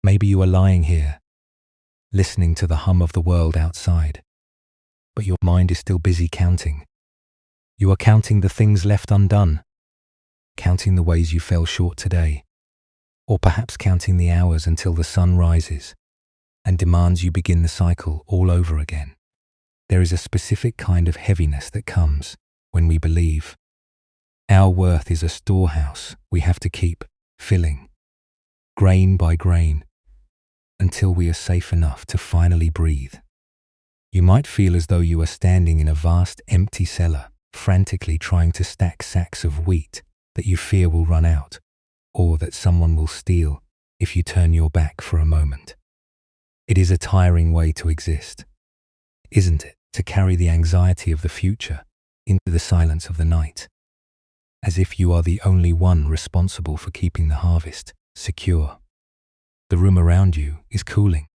Maybe you are lying here, listening to the hum of the world outside, but your mind is still busy counting. You are counting the things left undone, counting the ways you fell short today, or perhaps counting the hours until the sun rises and demands you begin the cycle all over again. There is a specific kind of heaviness that comes when we believe our worth is a storehouse we have to keep filling, grain by grain, until we are safe enough to finally breathe. You might feel as though you are standing in a vast empty cellar, frantically trying to stack sacks of wheat that you fear will run out, or that someone will steal if you turn your back for a moment. It is a tiring way to exist, isn't it, to carry the anxiety of the future into the silence of the night, as if you are the only one responsible for keeping the harvest secure. The room around you is cooling.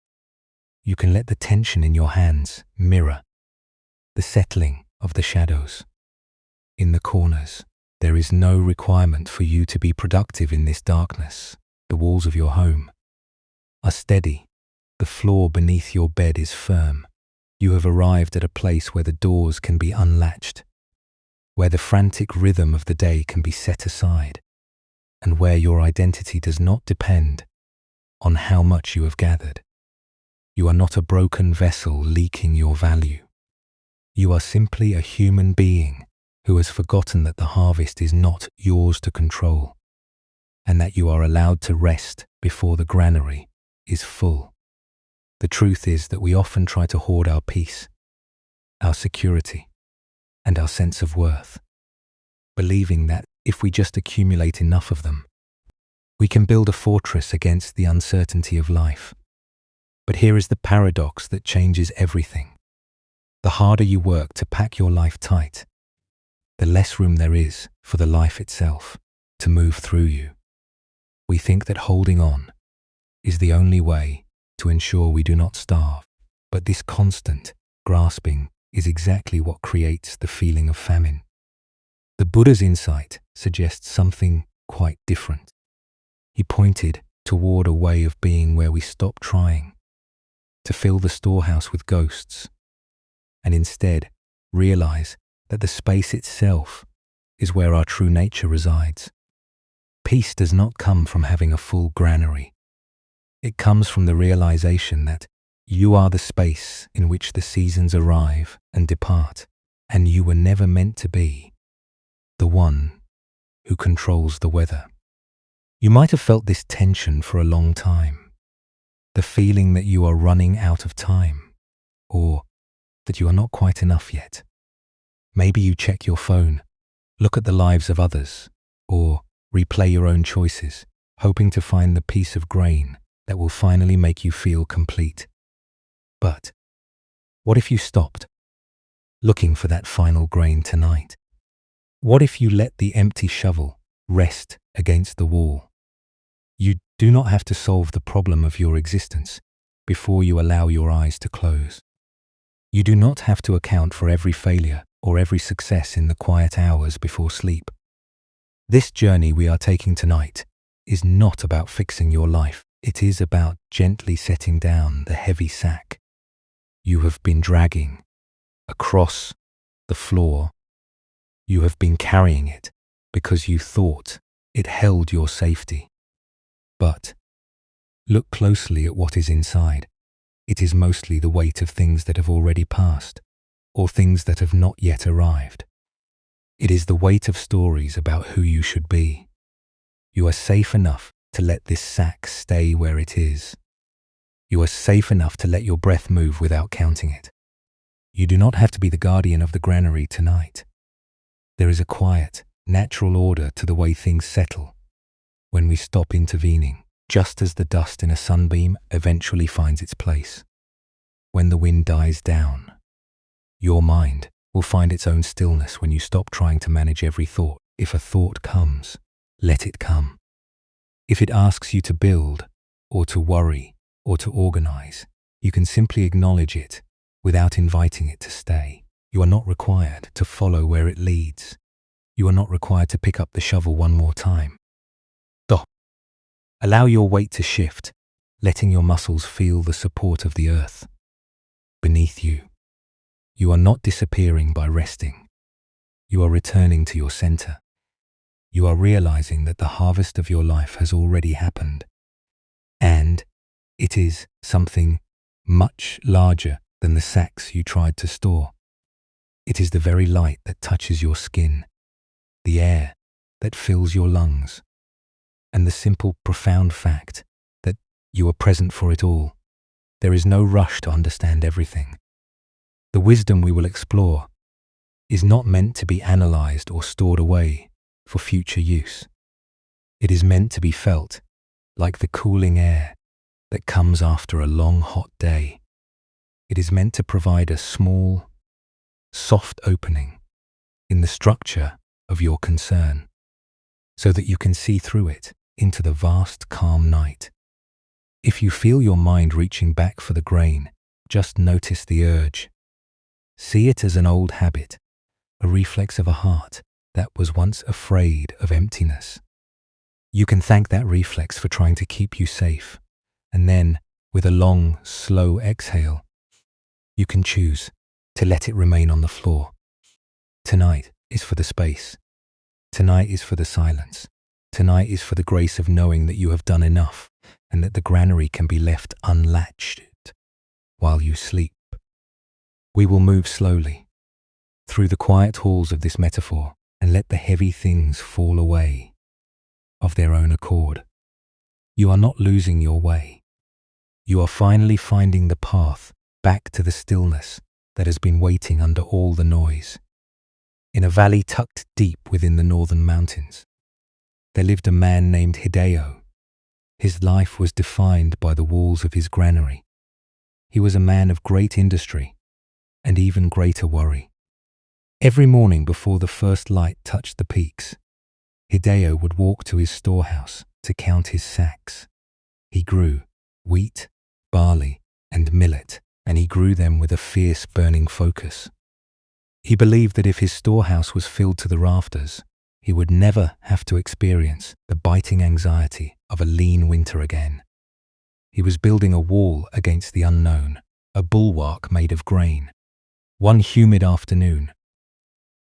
You can let the tension in your hands mirror the settling of the shadows. In the corners, there is no requirement for you to be productive in this darkness. The walls of your home are steady. The floor beneath your bed is firm. You have arrived at a place where the doors can be unlatched, where the frantic rhythm of the day can be set aside, and where your identity does not depend on how much you have gathered. You are not a broken vessel leaking your value. You are simply a human being who has forgotten that the harvest is not yours to control, and that you are allowed to rest before the granary is full. The truth is that we often try to hoard our peace, our security, and our sense of worth, believing that if we just accumulate enough of them, we can build a fortress against the uncertainty of life. But here is the paradox that changes everything. The harder you work to pack your life tight, the less room there is for the life itself to move through you. We think that holding on is the only way to ensure we do not starve, but this constant grasping is exactly what creates the feeling of famine. The Buddha's insight suggests something quite different. He pointed toward a way of being where we stop trying to fill the storehouse with ghosts and instead realize that the space itself is where our true nature resides. Peace does not come from having a full granary. It comes from the realization that you are the space in which the seasons arrive and depart, and you were never meant to be the one who controls the weather. You might have felt this tension for a long time, the feeling that you are running out of time, or that you are not quite enough yet. Maybe you check your phone, look at the lives of others, or replay your own choices, hoping to find the piece of grain that will finally make you feel complete. But what if you stopped looking for that final grain tonight? What if you let the empty shovel rest against the wall? You do not have to solve the problem of your existence before you allow your eyes to close. You do not have to account for every failure or every success in the quiet hours before sleep. This journey we are taking tonight is not about fixing your life. It is about gently setting down the heavy sack you have been dragging across the floor. You have been carrying it because you thought it held your safety. But look closely at what is inside. It is mostly the weight of things that have already passed, or things that have not yet arrived. It is the weight of stories about who you should be. You are safe enough to let this sack stay where it is. You are safe enough to let your breath move without counting it. You do not have to be the guardian of the granary tonight. There is a quiet, natural order to the way things settle when we stop intervening, just as the dust in a sunbeam eventually finds its place. When the wind dies down, your mind will find its own stillness when you stop trying to manage every thought. If a thought comes, let it come. If it asks you to build, or to worry, or to organize, you can simply acknowledge it without inviting it to stay. You are not required to follow where it leads. You are not required to pick up the shovel one more time. Stop. Allow your weight to shift. letting your muscles feel the support of the earth beneath you. You are not disappearing by resting. You are returning to your center. You are realizing that the harvest of your life has already happened, and it is something much larger than the sacks you tried to store. It is the very light that touches your skin, the air that fills your lungs, and the simple, profound fact that you are present for it all. There is no rush to understand everything. The wisdom we will explore is not meant to be analyzed or stored away for future use. It is meant to be felt like the cooling air that comes after a long, hot day. It is meant to provide a small, soft opening in the structure of your concern, so that you can see through it into the vast, calm night. If you feel your mind reaching back for the grain, just notice the urge. See it as an old habit, a reflex of a heart that was once afraid of emptiness. You can thank that reflex for trying to keep you safe, and then, with a long, slow exhale, you can choose to let it remain on the floor. Tonight is for the space. Tonight is for the silence. Tonight is for the grace of knowing that you have done enough and that the granary can be left unlatched while you sleep. We will move slowly through the quiet halls of this metaphor and let the heavy things fall away of their own accord. You are not losing your way. You are finally finding the path back to the stillness that has been waiting under all the noise. In a valley tucked deep within the northern mountains, there lived a man named Hideo. His life was defined by the walls of his granary. He was a man of great industry and even greater worry. Every morning before the first light touched the peaks, Hideo would walk to his storehouse to count his sacks. He grew wheat, barley, and millet, and he grew them with a fierce, burning focus. He believed that if his storehouse was filled to the rafters, he would never have to experience the biting anxiety of a lean winter again. He was building a wall against the unknown, a bulwark made of grain. One humid afternoon,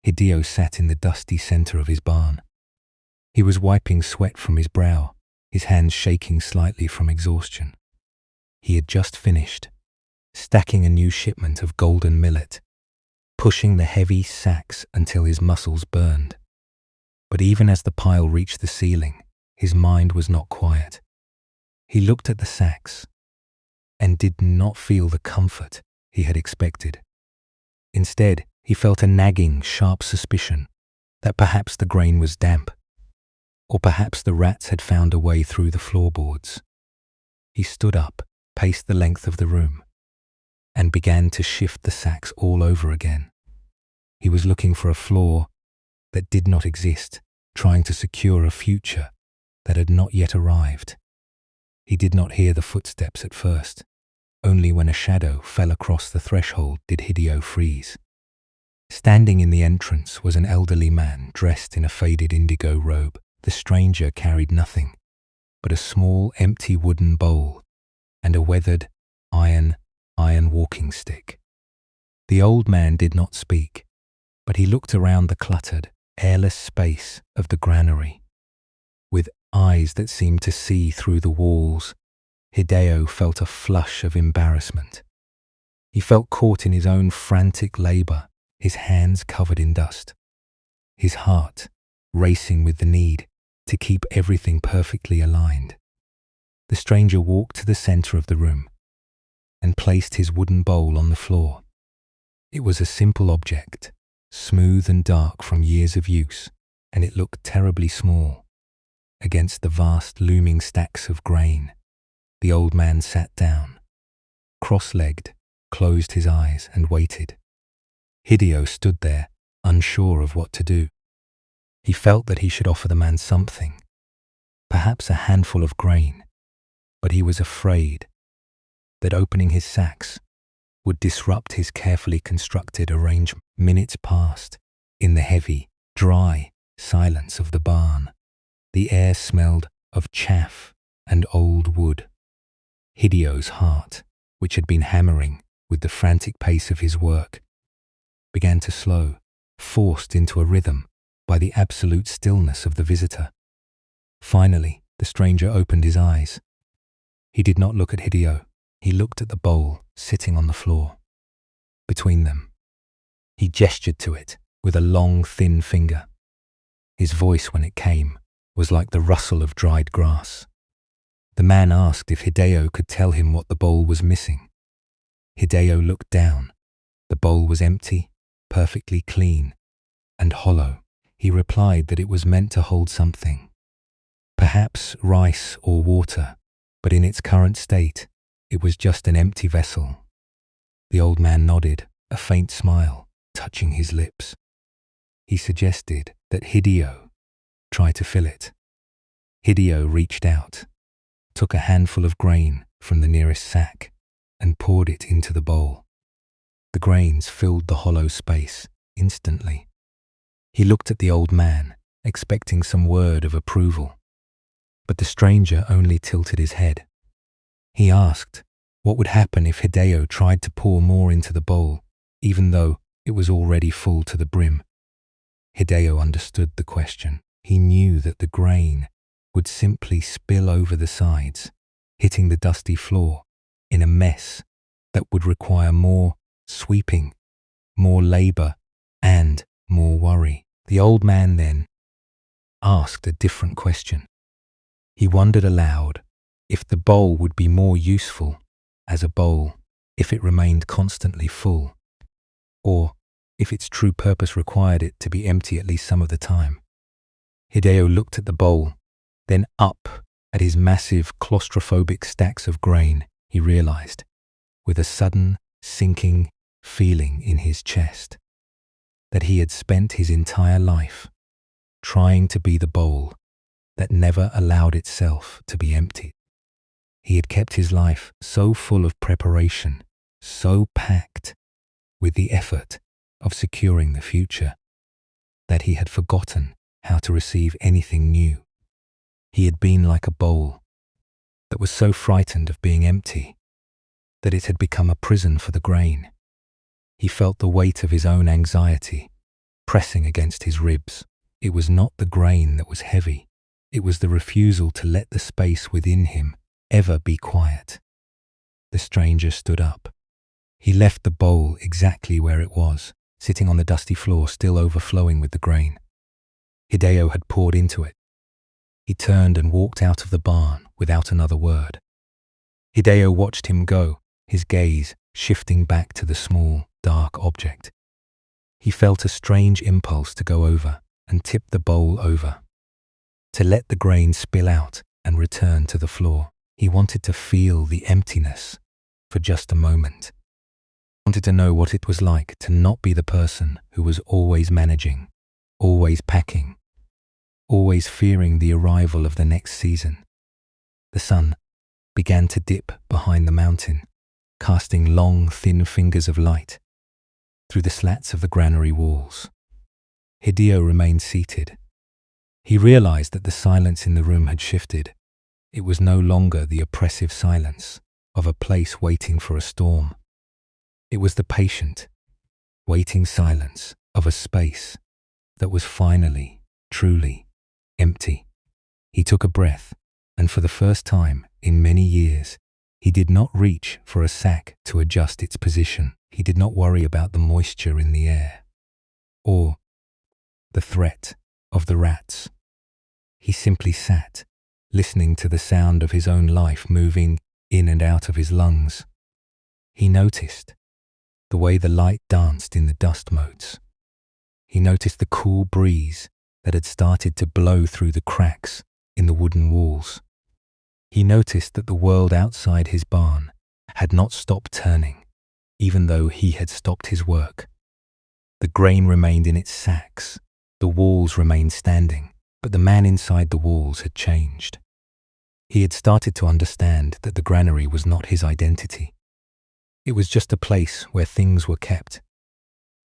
Hideo sat in the dusty center of his barn. He was wiping sweat from his brow, his hands shaking slightly from exhaustion. He had just finished stacking a new shipment of golden millet, pushing the heavy sacks until his muscles burned. But even as the pile reached the ceiling, his mind was not quiet. He looked at the sacks and did not feel the comfort he had expected. Instead, he felt a nagging, sharp suspicion that perhaps the grain was damp, or perhaps the rats had found a way through the floorboards. He stood up, paced the length of the room, and began to shift the sacks all over again. He was looking for a floor that did not exist, trying to secure a future that had not yet arrived. He did not hear the footsteps at first. Only when a shadow fell across the threshold did Hideo freeze. Standing in the entrance was an elderly man dressed in a faded indigo robe. The stranger carried nothing but a small empty wooden bowl and a weathered iron walking stick. The old man did not speak, but he looked around the cluttered, airless space of the granary. With eyes that seemed to see through the walls, Hideo felt a flush of embarrassment. He felt caught in his own frantic labor, his hands covered in dust, his heart racing with the need to keep everything perfectly aligned. The stranger walked to the center of the room and placed his wooden bowl on the floor. It was a simple object, smooth and dark from years of use, and it looked terribly small against the vast looming stacks of grain. The old man sat down, cross-legged, closed his eyes and waited. Hideo stood there, unsure of what to do. He felt that he should offer the man something, perhaps a handful of grain, but he was afraid that opening his sacks would disrupt his carefully constructed arrangement. Minutes passed in the heavy, dry silence of the barn. The air smelled of chaff and old wood. Hideo's heart, which had been hammering with the frantic pace of his work, began to slow, forced into a rhythm by the absolute stillness of the visitor. Finally, the stranger opened his eyes. He did not look at Hideo. He looked at the bowl sitting on the floor. Between them, he gestured to it with a long, thin finger. His voice, when it came, was like the rustle of dried grass. The man asked if Hideo could tell him what the bowl was missing. Hideo looked down. The bowl was empty, perfectly clean, and hollow. He replied that it was meant to hold something. Perhaps rice or water, but in its current state, it was just an empty vessel. The old man nodded, a faint smile touching his lips. He suggested that Hideo try to fill it. Hideo reached out, took a handful of grain from the nearest sack, and poured it into the bowl. The grains filled the hollow space instantly. He looked at the old man, expecting some word of approval. But the stranger only tilted his head. He asked what would happen if Hideo tried to pour more into the bowl, even though it was already full to the brim. Hideo understood the question. He knew that the grain would simply spill over the sides, hitting the dusty floor in a mess that would require more sweeping, more labor, and more worry. The old man then asked a different question. He wondered aloud if the bowl would be more useful as a bowl if it remained constantly full, or if its true purpose required it to be empty at least some of the time. Hideo looked at the bowl, then up at his massive claustrophobic stacks of grain. He realized, with a sudden sinking feeling in his chest, that he had spent his entire life trying to be the bowl that never allowed itself to be emptied. He had kept his life so full of preparation, so packed with the effort of securing the future, that he had forgotten how to receive anything new. He had been like a bowl that was so frightened of being empty that it had become a prison for the grain. He felt the weight of his own anxiety pressing against his ribs. It was not the grain that was heavy. It was the refusal to let the space within him ever be quiet. The stranger stood up. He left the bowl exactly where it was, sitting on the dusty floor, still overflowing with the grain. Hideo had poured into it. He turned and walked out of the barn without another word. Hideo watched him go, his gaze shifting back to the small, dark object. He felt a strange impulse to go over and tip the bowl over, to let the grain spill out and return to the floor. He wanted to feel the emptiness for just a moment. He wanted to know what it was like to not be the person who was always managing, always packing, always fearing the arrival of the next season. The sun began to dip behind the mountain, casting long, thin fingers of light through the slats of the granary walls. Hideo remained seated. He realized that the silence in the room had shifted. It was no longer the oppressive silence of a place waiting for a storm. It was the patient, waiting silence of a space that was finally, truly empty. He took a breath, and for the first time in many years, he did not reach for a sack to adjust its position. He did not worry about the moisture in the air, or the threat of the rats. He simply sat, listening to the sound of his own life moving in and out of his lungs. He noticed the way the light danced in the dust motes. He noticed the cool breeze that had started to blow through the cracks in the wooden walls. He noticed that the world outside his barn had not stopped turning, even though he had stopped his work. The grain remained in its sacks, the walls remained standing, but the man inside the walls had changed. He had started to understand that the granary was not his identity. It was just a place where things were kept,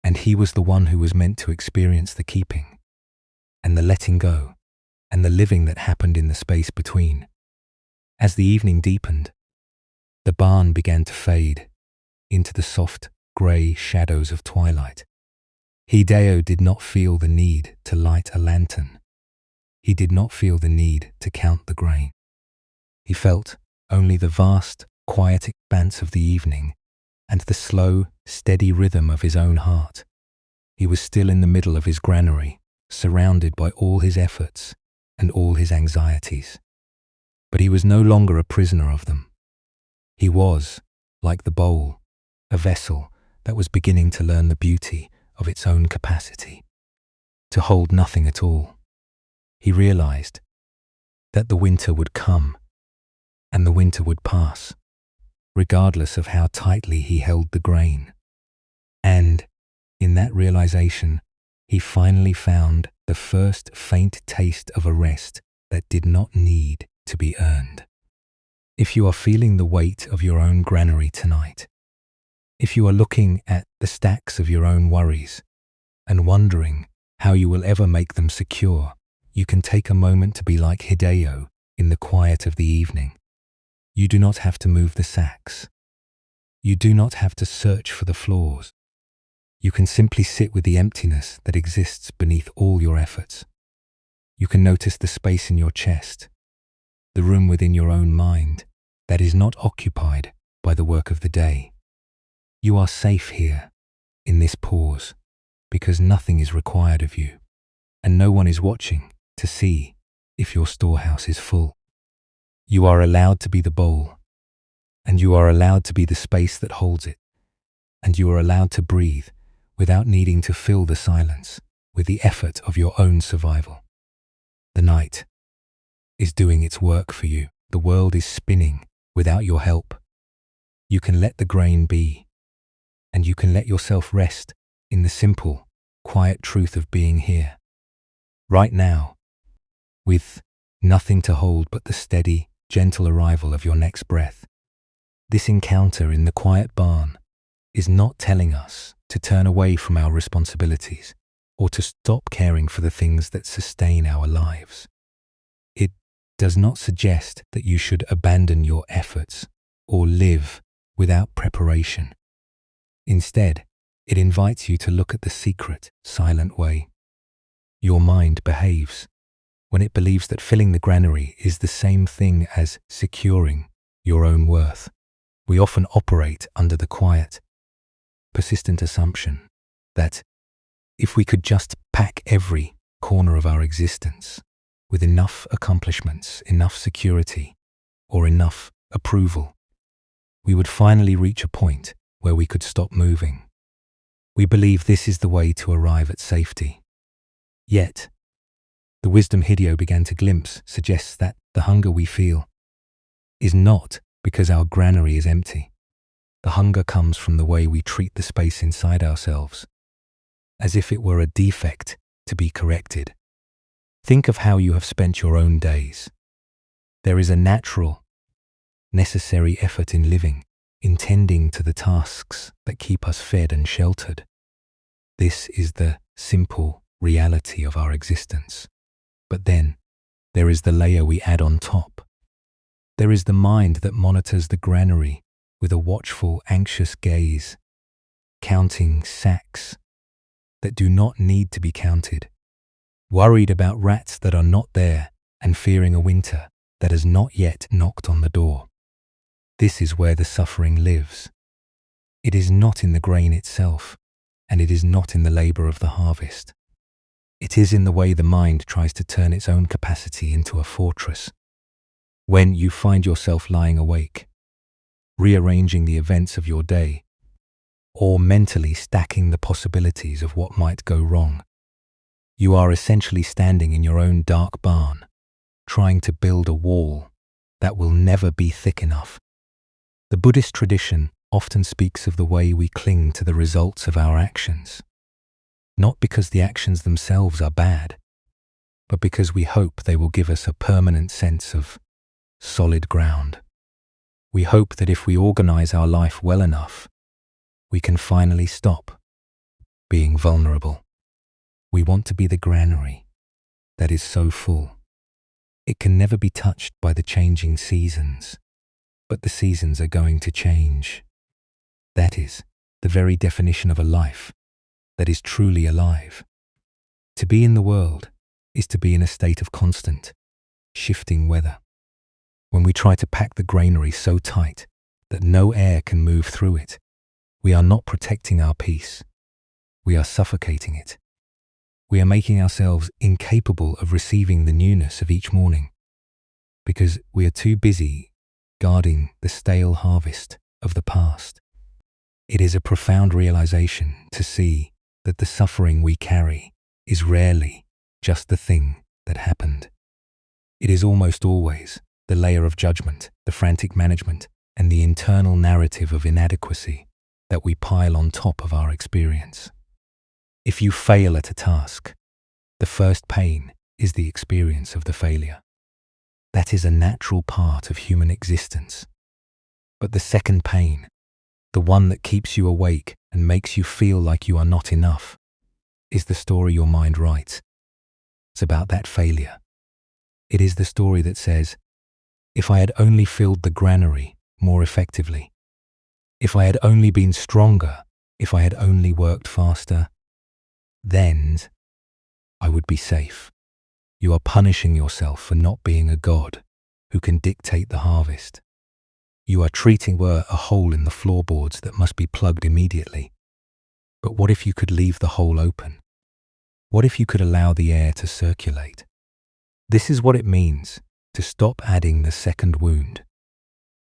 and he was the one who was meant to experience the keeping, and the letting go, and the living that happened in the space between. As the evening deepened, The barn began to fade into the soft, grey shadows of twilight. Hideo did not feel the need to light a lantern. He did not feel the need to count the grain. He felt only the vast, quiet expanse of the evening and the slow, steady rhythm of his own heart. He was still in the middle of his granary, surrounded by all his efforts and all his anxieties. But he was no longer a prisoner of them. He was, like the bowl, a vessel that was beginning to learn the beauty of its own capacity, to hold nothing at all. He realized that the winter would come and the winter would pass, regardless of how tightly he held the grain. And in that realization, he finally found the first faint taste of a rest that did not need to be earned. If you are feeling the weight of your own granary tonight, if you are looking at the stacks of your own worries and wondering how you will ever make them secure, you can take a moment to be like Hideo in the quiet of the evening. You do not have to move the sacks. You do not have to search for the flaws. You can simply sit with the emptiness that exists beneath all your efforts. You can notice the space in your chest, the room within your own mind that is not occupied by the work of the day. You are safe here, in this pause, because nothing is required of you, and no one is watching to see if your storehouse is full. You are allowed to be the bowl, and you are allowed to be the space that holds it, and you are allowed to breathe without needing to fill the silence with the effort of your own survival. The night is doing its work for you. The world is spinning without your help. You can let the grain be, and you can let yourself rest in the simple, quiet truth of being here, right now, with nothing to hold but the steady, gentle arrival of your next breath. This encounter in the quiet barn is not telling us to turn away from our responsibilities or to stop caring for the things that sustain our lives. It does not suggest that you should abandon your efforts or live without preparation. Instead, it invites you to look at the secret, silent way your mind behaves when it believes that filling the granary is the same thing as securing your own worth. We often operate under the quiet, persistent assumption that if we could just pack every corner of our existence with enough accomplishments, enough security, or enough approval, we would finally reach a point where we could stop moving. We believe this is the way to arrive at safety. Yet, the wisdom Hideo began to glimpse suggests that the hunger we feel is not because our granary is empty. The hunger comes from the way we treat the space inside ourselves, as if it were a defect to be corrected. Think of how you have spent your own days. There is a natural, necessary effort in living, in tending to the tasks that keep us fed and sheltered. This is the simple reality of our existence. But then, there is the layer we add on top. There is the mind that monitors the granary with a watchful, anxious gaze, counting sacks that do not need to be counted, worried about rats that are not there and fearing a winter that has not yet knocked on the door. This is where the suffering lives. It is not in the grain itself, and it is not in the labor of the harvest. It is in the way the mind tries to turn its own capacity into a fortress. When you find yourself lying awake, rearranging the events of your day, or mentally stacking the possibilities of what might go wrong, you are essentially standing in your own dark barn, trying to build a wall that will never be thick enough. The Buddhist tradition often speaks of the way we cling to the results of our actions, not because the actions themselves are bad, but because we hope they will give us a permanent sense of solid ground. We hope that if we organize our life well enough, we can finally stop being vulnerable. We want to be the granary that is so full. It can never be touched by the changing seasons. but the seasons are going to change. That is the very definition of a life that is truly alive. To be in the world is to be in a state of constant, shifting weather. When we try to pack the granary so tight that no air can move through it, we are not protecting our peace. We are suffocating it. We are making ourselves incapable of receiving the newness of each morning because we are too busy guarding the stale harvest of the past. It is a profound realization to see that the suffering we carry is rarely just the thing that happened. It is almost always the layer of judgment, the frantic management, and the internal narrative of inadequacy that we pile on top of our experience. If you fail at a task, the first pain is the experience of the failure. That is a natural part of human existence. But the second pain, the one that keeps you awake and makes you feel like you are not enough, is the story your mind writes. It's about that failure. It is the story that says, if I had only filled the granary more effectively, if I had only been stronger, if I had only worked faster, then I would be safe. You are punishing yourself for not being a god who can dictate the harvest. You are treating a hole in the floorboards that must be plugged immediately. But what if you could leave the hole open? What if you could allow the air to circulate? This is what it means to stop adding the second wound.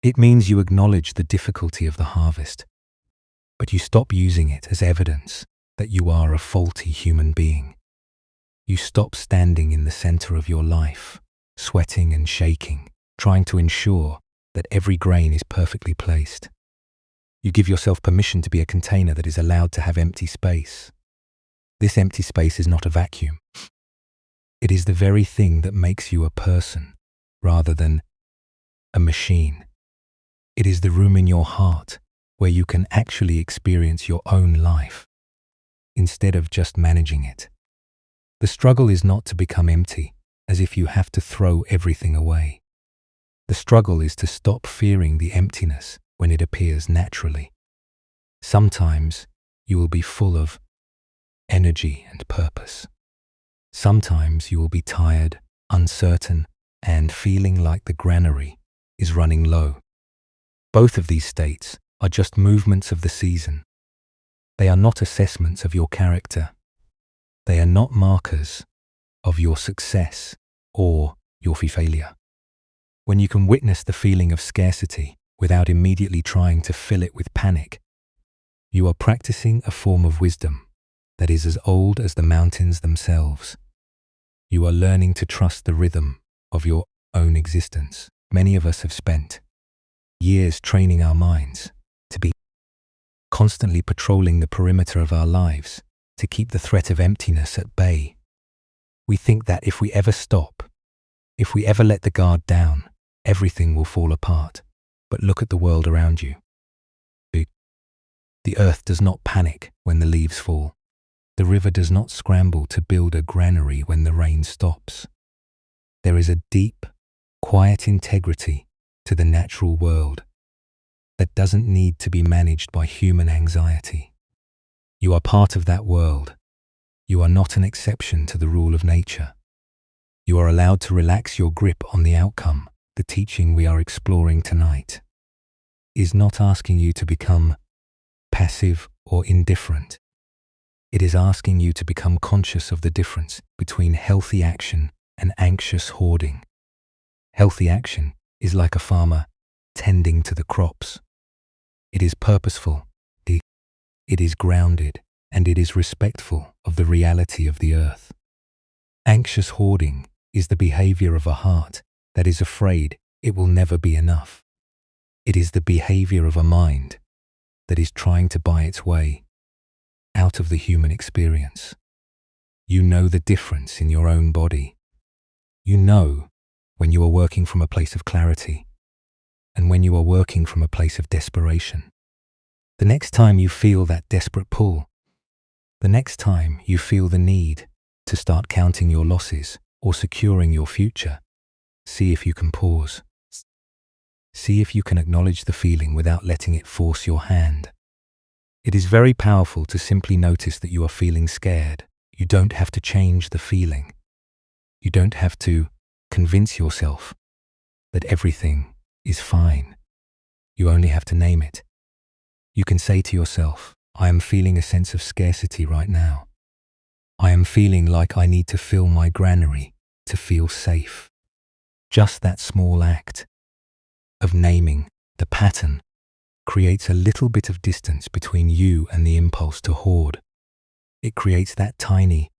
It means you acknowledge the difficulty of the harvest, but you stop using it as evidence that you are a faulty human being. You stop standing in the center of your life, sweating and shaking, trying to ensure that every grain is perfectly placed. You give yourself permission to be a container that is allowed to have empty space. This empty space is not a vacuum. It is the very thing that makes you a person rather than a machine. It is the room in your heart where you can actually experience your own life instead of just managing it. The struggle is not to become empty, as if you have to throw everything away. The struggle is to stop fearing the emptiness when it appears naturally. Sometimes you will be full of energy and purpose. Sometimes you will be tired, uncertain, and feeling like the granary is running low. Both of these states are just movements of the season. They are not assessments of your character. They are not markers of your success or your failure. When you can witness the feeling of scarcity without immediately trying to fill it with panic, you are practicing a form of wisdom that is as old as the mountains themselves. You are learning to trust the rhythm of your own existence. Many of us have spent years training our minds to be constantly patrolling the perimeter of our lives to keep the threat of emptiness at bay. We think that if we ever stop, if we ever let the guard down, everything will fall apart. But look at the world around you. The earth does not panic when the leaves fall. The river does not scramble to build a granary when the rain stops. There is a deep, quiet integrity to the natural world that doesn't need to be managed by human anxiety. You are part of that world. You are not an exception to the rule of nature. You are allowed to relax your grip on the outcome. The teaching we are exploring tonight is not asking you to become passive or indifferent. It is asking you to become conscious of the difference between healthy action and anxious hoarding. Healthy action is like a farmer tending to the crops. It is purposeful, it is grounded, and it is respectful of the reality of the earth. Anxious hoarding is the behavior of a heart that is afraid it will never be enough. It is the behavior of a mind that is trying to buy its way out of the human experience. You know the difference in your own body. You know when you are working from a place of clarity and when you are working from a place of desperation. The next time you feel that desperate pull, the next time you feel the need to start counting your losses or securing your future, see if you can pause. See if you can acknowledge the feeling without letting it force your hand. It is very powerful to simply notice that you are feeling scared. You don't have to change the feeling. You don't have to convince yourself that everything is fine. You only have to name it. You can say to yourself, I am feeling a sense of scarcity right now. I am feeling like I need to fill my granary to feel safe. Just that small act of naming the pattern creates a little bit of distance between you and the impulse to hoard. It creates that tiny,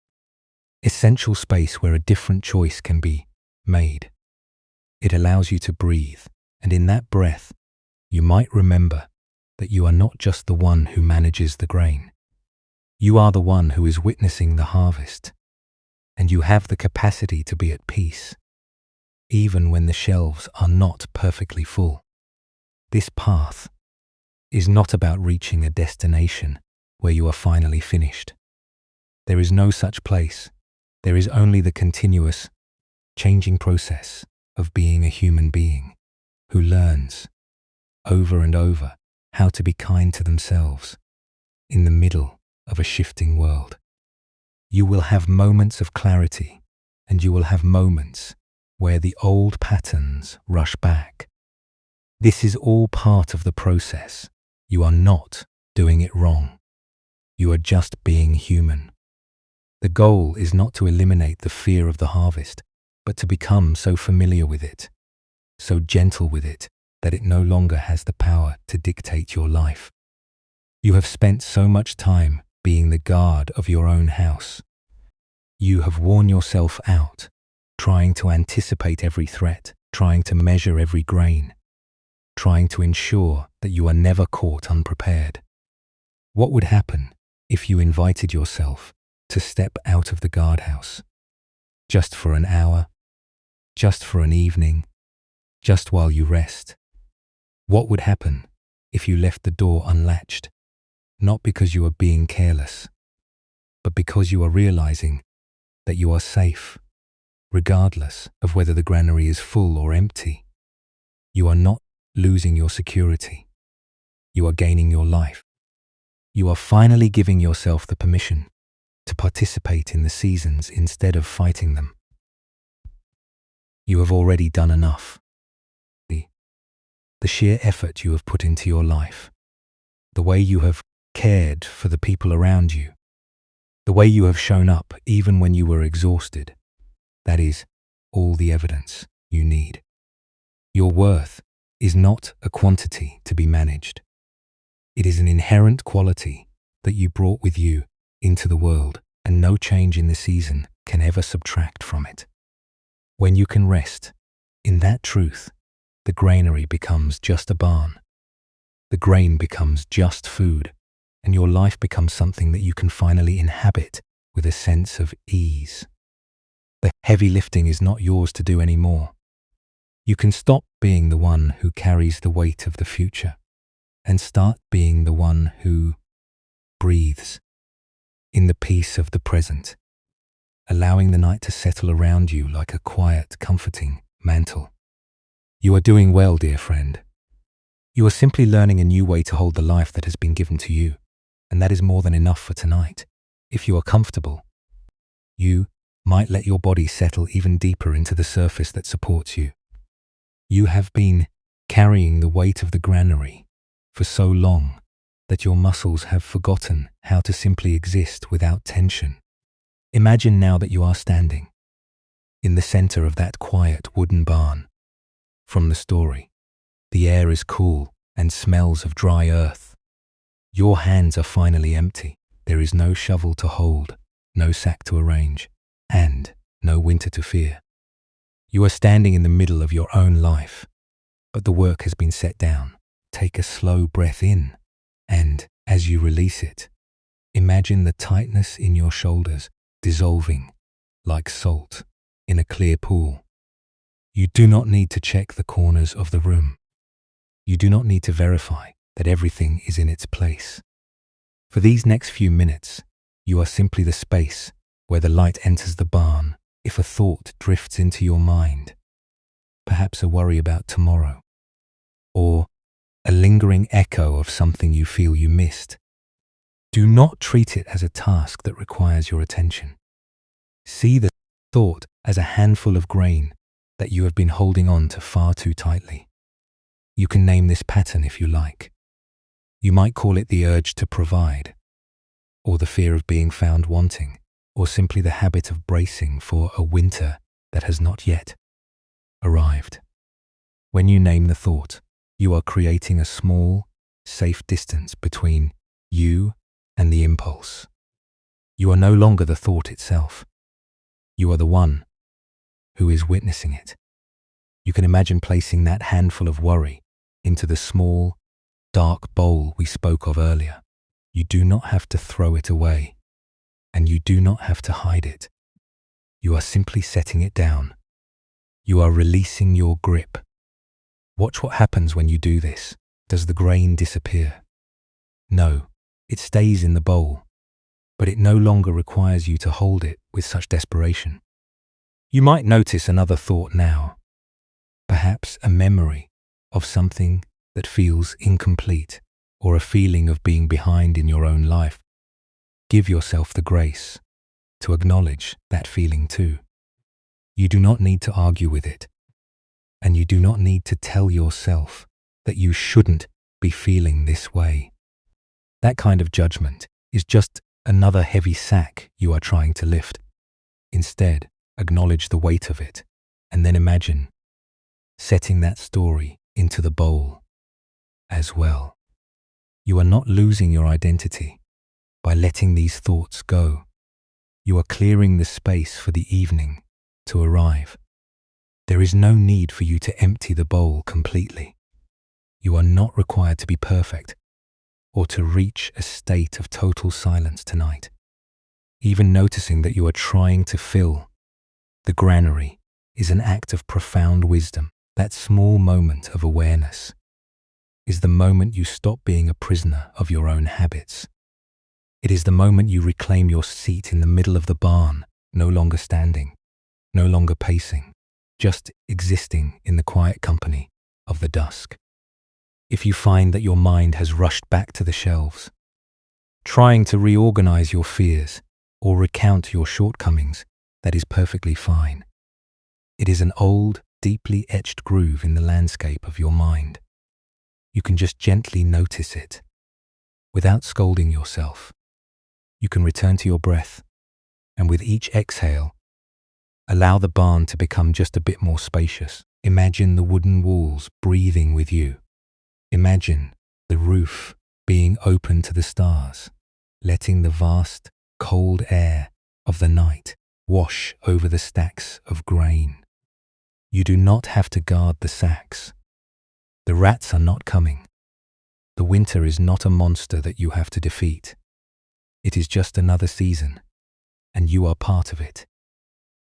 essential space where a different choice can be made. It allows you to breathe, and in that breath, you might remember that you are not just the one who manages the grain. You are the one who is witnessing the harvest, and you have the capacity to be at peace, even when the shelves are not perfectly full. This path is not about reaching a destination where you are finally finished. There is no such place. There is only the continuous, changing process of being a human being who learns over and over how to be kind to themselves in the middle of a shifting world. You will have moments of clarity, and you will have moments where the old patterns rush back. This is all part of the process. You are not doing it wrong. You are just being human. The goal is not to eliminate the fear of the harvest, but to become so familiar with it, so gentle with it, that it no longer has the power to dictate your life. You have spent so much time being the guard of your own house. You have worn yourself out, trying to anticipate every threat, trying to measure every grain, trying to ensure that you are never caught unprepared. What would happen if you invited yourself to step out of the guardhouse, just for an hour, just for an evening, just while you rest? What would happen if you left the door unlatched, not because you are being careless, but because you are realizing that you are safe, regardless of whether the granary is full or empty? You are not losing your security. You are gaining your life. You are finally giving yourself the permission to participate in the seasons instead of fighting them. You have already done enough. The sheer effort you have put into your life, the way you have cared for the people around you, the way you have shown up even when you were exhausted, that is all the evidence you need. Your worth is not a quantity to be managed. It is an inherent quality that you brought with you into the world, and no change in the season can ever subtract from it. When you can rest in that truth, the granary becomes just a barn. The grain becomes just food, and your life becomes something that you can finally inhabit with a sense of ease. The heavy lifting is not yours to do anymore. You can stop being the one who carries the weight of the future and start being the one who breathes in the peace of the present, allowing the night to settle around you like a quiet, comforting mantle. You are doing well, dear friend. You are simply learning a new way to hold the life that has been given to you, and that is more than enough for tonight. If you are comfortable, you might let your body settle even deeper into the surface that supports you. You have been carrying the weight of the granary for so long that your muscles have forgotten how to simply exist without tension. Imagine now that you are standing in the center of that quiet wooden barn. From the story, the air is cool and smells of dry earth. Your hands are finally empty. There is no shovel to hold, no sack to arrange, and no winter to fear. You are standing in the middle of your own life, but the work has been set down. Take a slow breath in, and as you release it, imagine the tightness in your shoulders dissolving like salt in a clear pool. You do not need to check the corners of the room. You do not need to verify that everything is in its place. For these next few minutes, you are simply the space where the light enters the barn. If a thought drifts into your mind, perhaps a worry about tomorrow, or a lingering echo of something you feel you missed. Do not treat it as a task that requires your attention. See the thought as a handful of grain that you have been holding on to far too tightly. You can name this pattern if you like. You might call it the urge to provide, or the fear of being found wanting, or simply the habit of bracing for a winter that has not yet arrived. When you name the thought, you are creating a small, safe distance between you and the impulse. You are no longer the thought itself. You are the one who is witnessing it. You can imagine placing that handful of worry into the small, dark bowl we spoke of earlier. You do not have to throw it away, and you do not have to hide it. You are simply setting it down. You are releasing your grip. Watch what happens when you do this. Does the grain disappear? No, it stays in the bowl, but it no longer requires you to hold it with such desperation. You might notice another thought now, perhaps a memory of something that feels incomplete, or a feeling of being behind in your own life. Give yourself the grace to acknowledge that feeling too. You do not need to argue with it, and you do not need to tell yourself that you shouldn't be feeling this way. That kind of judgment is just another heavy sack you are trying to lift. Instead, acknowledge the weight of it, and then imagine setting that story into the bowl as well. You are not losing your identity by letting these thoughts go. You are clearing the space for the evening to arrive. There is no need for you to empty the bowl completely. You are not required to be perfect or to reach a state of total silence tonight. Even noticing that you are trying to fill the granary is an act of profound wisdom. That small moment of awareness is the moment you stop being a prisoner of your own habits. It is the moment you reclaim your seat in the middle of the barn, no longer standing, no longer pacing, just existing in the quiet company of the dusk. If you find that your mind has rushed back to the shelves, trying to reorganize your fears or recount your shortcomings, that is perfectly fine. It is an old, deeply etched groove in the landscape of your mind. You can just gently notice it, without scolding yourself. You can return to your breath, and with each exhale, allow the barn to become just a bit more spacious. Imagine the wooden walls breathing with you. Imagine the roof being open to the stars, letting the vast, cold air of the night wash over the stacks of grain. You do not have to guard the sacks. The rats are not coming. The winter is not a monster that you have to defeat. It is just another season, and you are part of it.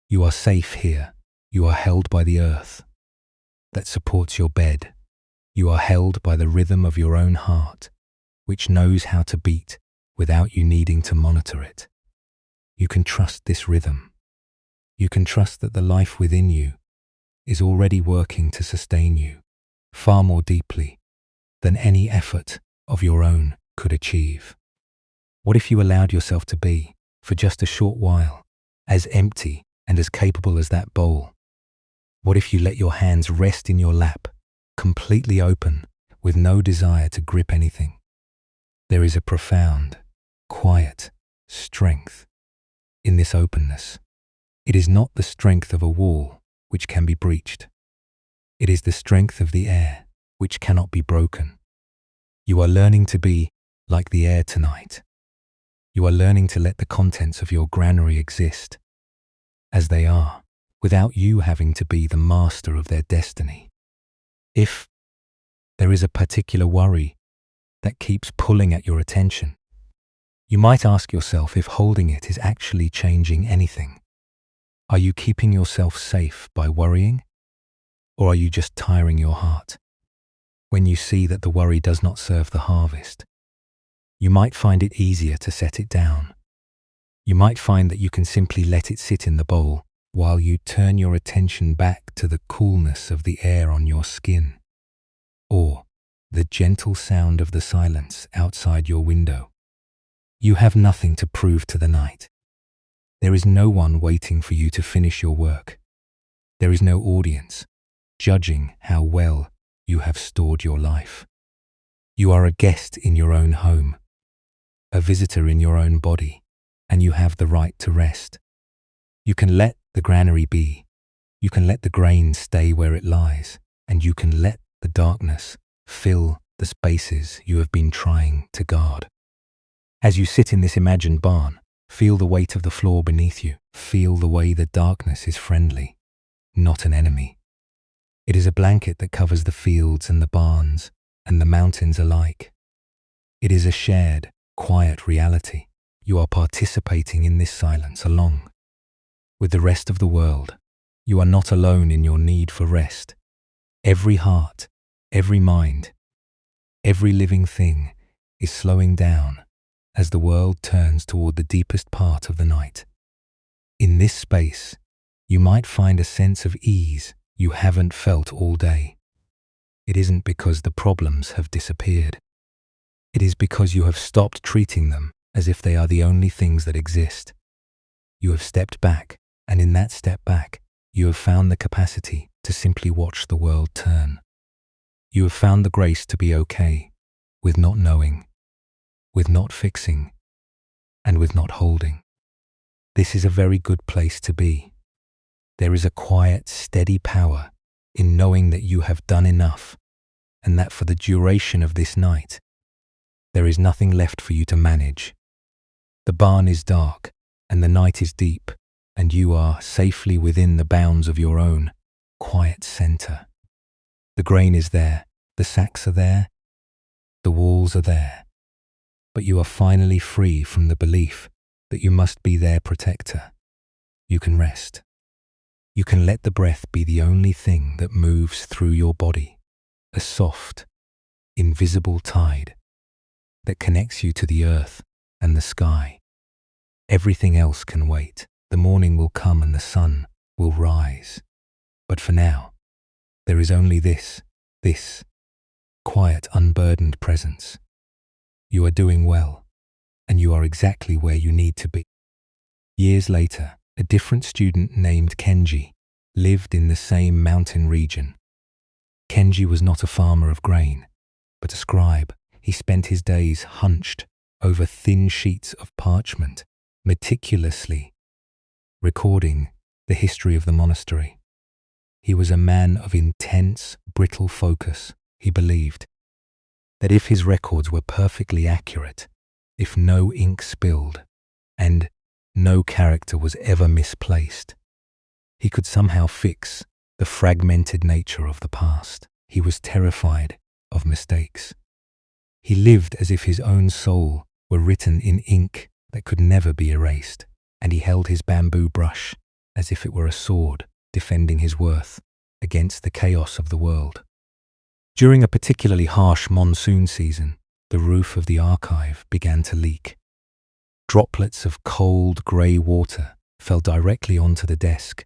You are safe here. You are held by the earth that supports your bed. You are held by the rhythm of your own heart, which knows how to beat without you needing to monitor it. You can trust this rhythm. You can trust that the life within you is already working to sustain you far more deeply than any effort of your own could achieve. What if you allowed yourself to be, for just a short while, as empty and as capable as that bowl? What if you let your hands rest in your lap, completely open, with no desire to grip anything? There is a profound, quiet strength in this openness. It is not the strength of a wall which can be breached. It is the strength of the air which cannot be broken. You are learning to be like the air tonight. You are learning to let the contents of your granary exist as they are, without you having to be the master of their destiny. If there is a particular worry that keeps pulling at your attention, you might ask yourself if holding it is actually changing anything. Are you keeping yourself safe by worrying? Or are you just tiring your heart? When you see that the worry does not serve the harvest, you might find it easier to set it down. You might find that you can simply let it sit in the bowl while you turn your attention back to the coolness of the air on your skin, or the gentle sound of the silence outside your window. You have nothing to prove to the night. There is no one waiting for you to finish your work. There is no audience judging how well you have stored your life. You are a guest in your own home, a visitor in your own body, and you have the right to rest. You can let the granary be. You can let the grain stay where it lies, and you can let the darkness fill the spaces you have been trying to guard. As you sit in this imagined barn, feel the weight of the floor beneath you. Feel the way the darkness is friendly, not an enemy. It is a blanket that covers the fields and the barns and the mountains alike. It is a shared, quiet reality. You are participating in this silence along with the rest of the world. You are not alone in your need for rest. Every heart, every mind, every living thing is slowing down as the world turns toward the deepest part of the night. In this space, you might find a sense of ease you haven't felt all day. It isn't because the problems have disappeared. It is because you have stopped treating them as if they are the only things that exist. You have stepped back, and in that step back, you have found the capacity to simply watch the world turn. You have found the grace to be okay with not knowing, with not fixing, and with not holding. This is a very good place to be. There is a quiet, steady power in knowing that you have done enough, and that for the duration of this night, there is nothing left for you to manage. The barn is dark, and the night is deep, and you are safely within the bounds of your own quiet center. The grain is there, the sacks are there, the walls are there, but you are finally free from the belief that you must be their protector. You can rest. You can let the breath be the only thing that moves through your body, a soft, invisible tide that connects you to the earth and the sky. Everything else can wait. The morning will come and the sun will rise. But for now, there is only this quiet, unburdened presence. You are doing well, and you are exactly where you need to be. Years later, a different student named Kenji lived in the same mountain region. Kenji was not a farmer of grain, but a scribe. He spent his days hunched over thin sheets of parchment, meticulously recording the history of the monastery. He was a man of intense, brittle focus. He believed that if his records were perfectly accurate, if no ink spilled, and no character was ever misplaced, he could somehow fix the fragmented nature of the past. He was terrified of mistakes. He lived as if his own soul were written in ink that could never be erased, and he held his bamboo brush as if it were a sword defending his worth against the chaos of the world. During a particularly harsh monsoon season, the roof of the archive began to leak. Droplets of cold, grey water fell directly onto the desk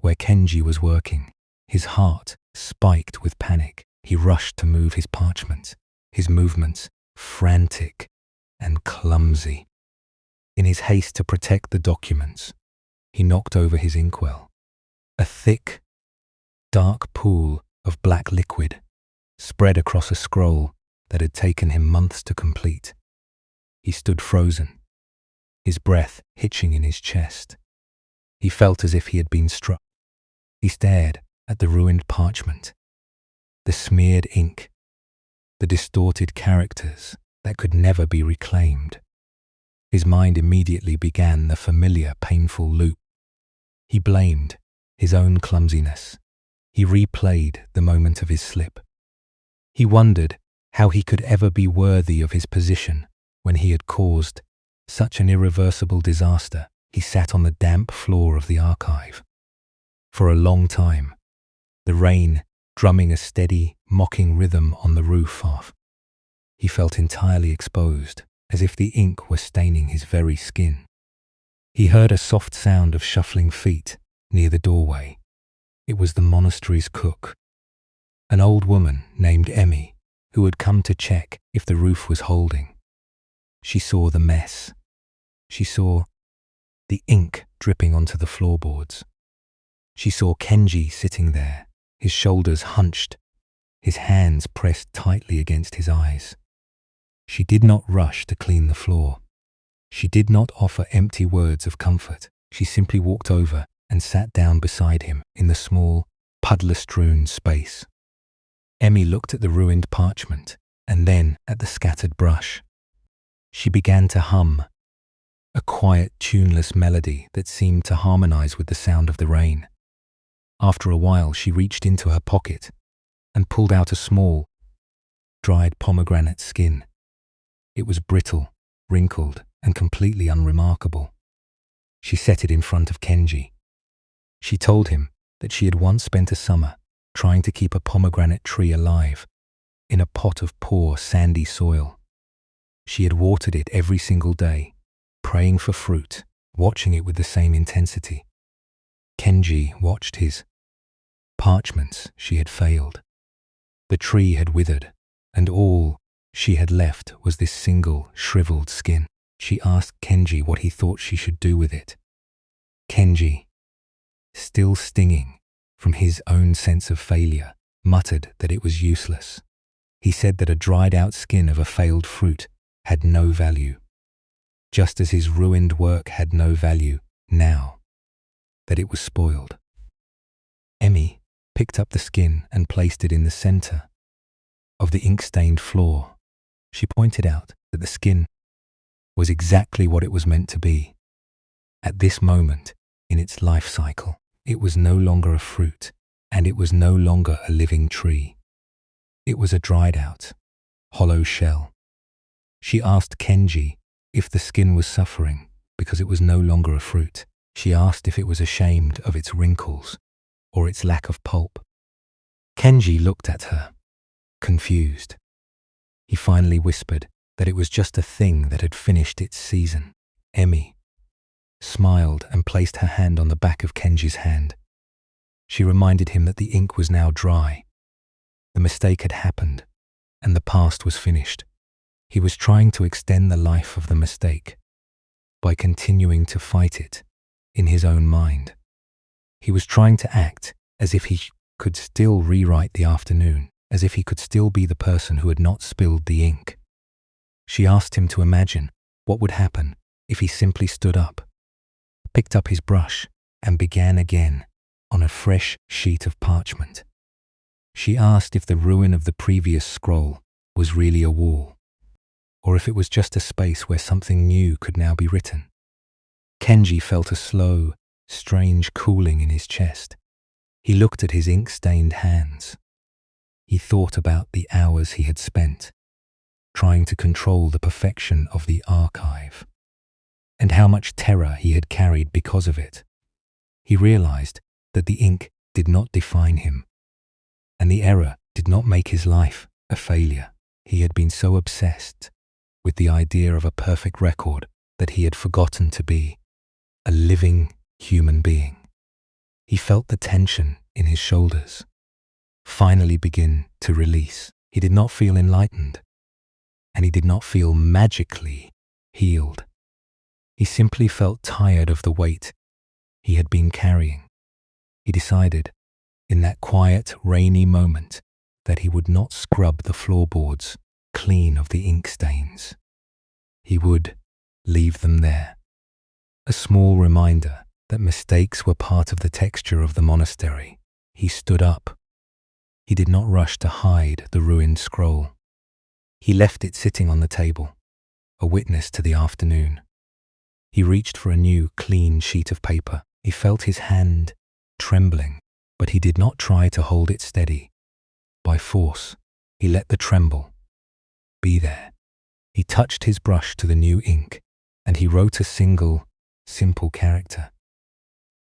where Kenji was working. His heart spiked with panic. He rushed to move his parchment, his movements frantic and clumsy. In his haste to protect the documents, he knocked over his inkwell. A thick, dark pool of black liquid spread across a scroll that had taken him months to complete. He stood frozen, his breath hitching in his chest. He felt as if he had been struck. He stared at the ruined parchment, the smeared ink, the distorted characters that could never be reclaimed. His mind immediately began the familiar, painful loop. He blamed his own clumsiness. He replayed the moment of his slip. He wondered how he could ever be worthy of his position when he had caused such an irreversible disaster. He sat on the damp floor of the archive. For a long time, the rain drumming a steady, mocking rhythm on the roof off. He felt entirely exposed, as if the ink were staining his very skin. He heard a soft sound of shuffling feet near the doorway. It was the monastery's cook. an old woman named Emmy, who had come to check if the roof was holding. She saw the mess. She saw the ink dripping onto the floorboards. She saw Kenji sitting there, his shoulders hunched, his hands pressed tightly against his eyes. She did not rush to clean the floor. She did not offer empty words of comfort. She simply walked over and sat down beside him in the small, puddler-strewn space. Emmy looked at the ruined parchment and then at the scattered brush. She began to hum, a quiet, tuneless melody that seemed to harmonize with the sound of the rain. After a while, she reached into her pocket and pulled out a small, dried pomegranate skin. It was brittle, wrinkled, and completely unremarkable. She set it in front of Kenji. She told him that she had once spent a summer trying to keep a pomegranate tree alive in a pot of poor, sandy soil. She had watered it every single day, praying for fruit, watching it with the same intensity. Kenji watched his parchments. She had failed. The tree had withered, and all she had left was this single, shriveled skin. She asked Kenji what he thought she should do with it. Kenji, still stinging from his own sense of failure, muttered that it was useless. He said that a dried-out skin of a failed fruit had no value, just as his ruined work had no value now that it was spoiled. Emmy picked up the skin and placed it in the center of the ink-stained floor. She pointed out that the skin was exactly what it was meant to be. At this moment in its life cycle, it was no longer a fruit, and it was no longer a living tree. It was a dried-out, hollow shell. She asked Kenji if the skin was suffering because it was no longer a fruit. She asked if it was ashamed of its wrinkles or its lack of pulp. Kenji looked at her, confused. He finally whispered that it was just a thing that had finished its season. Emmy smiled and placed her hand on the back of Kenji's hand. She reminded him that the ink was now dry. The mistake had happened, and the past was finished. He was trying to extend the life of the mistake by continuing to fight it in his own mind. He was trying to act as if he could still rewrite the afternoon, as if he could still be the person who had not spilled the ink. She asked him to imagine what would happen if he simply stood up, picked up his brush, and began again on a fresh sheet of parchment. She asked if the ruin of the previous scroll was really a wall, or if it was just a space where something new could now be written. Kenji felt a slow, strange cooling in his chest. He looked at his ink-stained hands. He thought about the hours he had spent trying to control the perfection of the archive, and how much terror he had carried because of it. He realized that the ink did not define him, and the error did not make his life a failure. He had been so obsessed with the idea of a perfect record that he had forgotten to be a living human being. He felt the tension in his shoulders finally begin to release. He did not feel enlightened, and he did not feel magically healed. He simply felt tired of the weight he had been carrying. He decided, in that quiet, rainy moment, that he would not scrub the floorboards clean of the ink stains. He would leave them there. A small reminder that mistakes were part of the texture of the monastery. He stood up. He did not rush to hide the ruined scroll. He left it sitting on the table, a witness to the afternoon. He reached for a new, clean sheet of paper. He felt his hand trembling, but he did not try to hold it steady. By force, he let the tremble be there. He touched his brush to the new ink, and he wrote a single, simple character.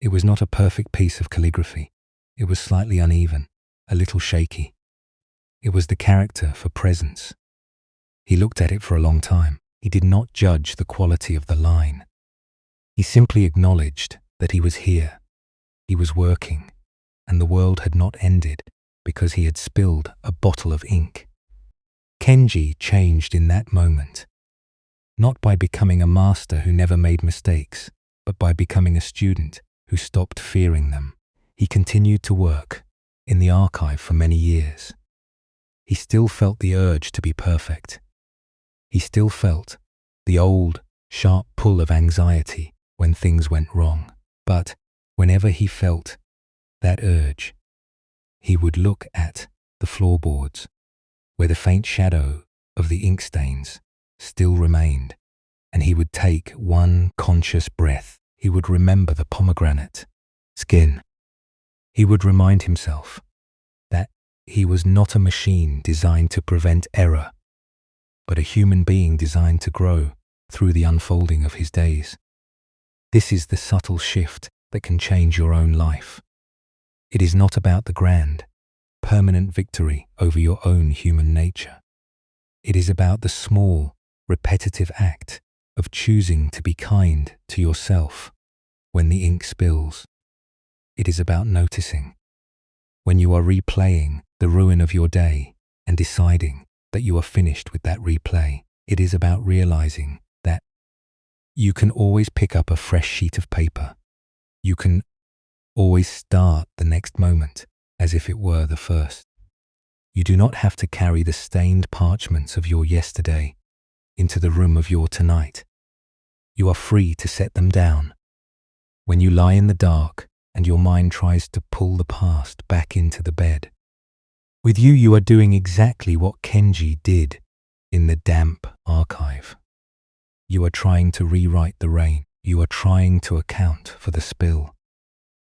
It was not a perfect piece of calligraphy. It was slightly uneven, a little shaky. It was the character for presence. He looked at it for a long time. He did not judge the quality of the line. He simply acknowledged that he was here. He was working, and the world had not ended because he had spilled a bottle of ink. Kenji changed in that moment, not by becoming a master who never made mistakes, but by becoming a student who stopped fearing them. He continued to work in the archive for many years. He still felt the urge to be perfect. He still felt the old, sharp pull of anxiety when things went wrong. But whenever he felt that urge, he would look at the floorboards where the faint shadow of the ink stains still remained, and he would take one conscious breath. He would remember the pomegranate skin. He would remind himself that he was not a machine designed to prevent error, but a human being designed to grow through the unfolding of his days. This is the subtle shift that can change your own life. It is not about the grand, permanent victory over your own human nature. It is about the small, repetitive act of choosing to be kind to yourself when the ink spills. It is about noticing when you are replaying the ruin of your day and deciding that you are finished with that replay. It is about realizing that you can always pick up a fresh sheet of paper. You can always start the next moment as if it were the first. You do not have to carry the stained parchments of your yesterday into the room of your tonight. You are free to set them down. When you lie in the dark and your mind tries to pull the past back into the bed, with you are doing exactly what Kenji did in the damp archive. You are trying to rewrite the rain. You are trying to account for the spill.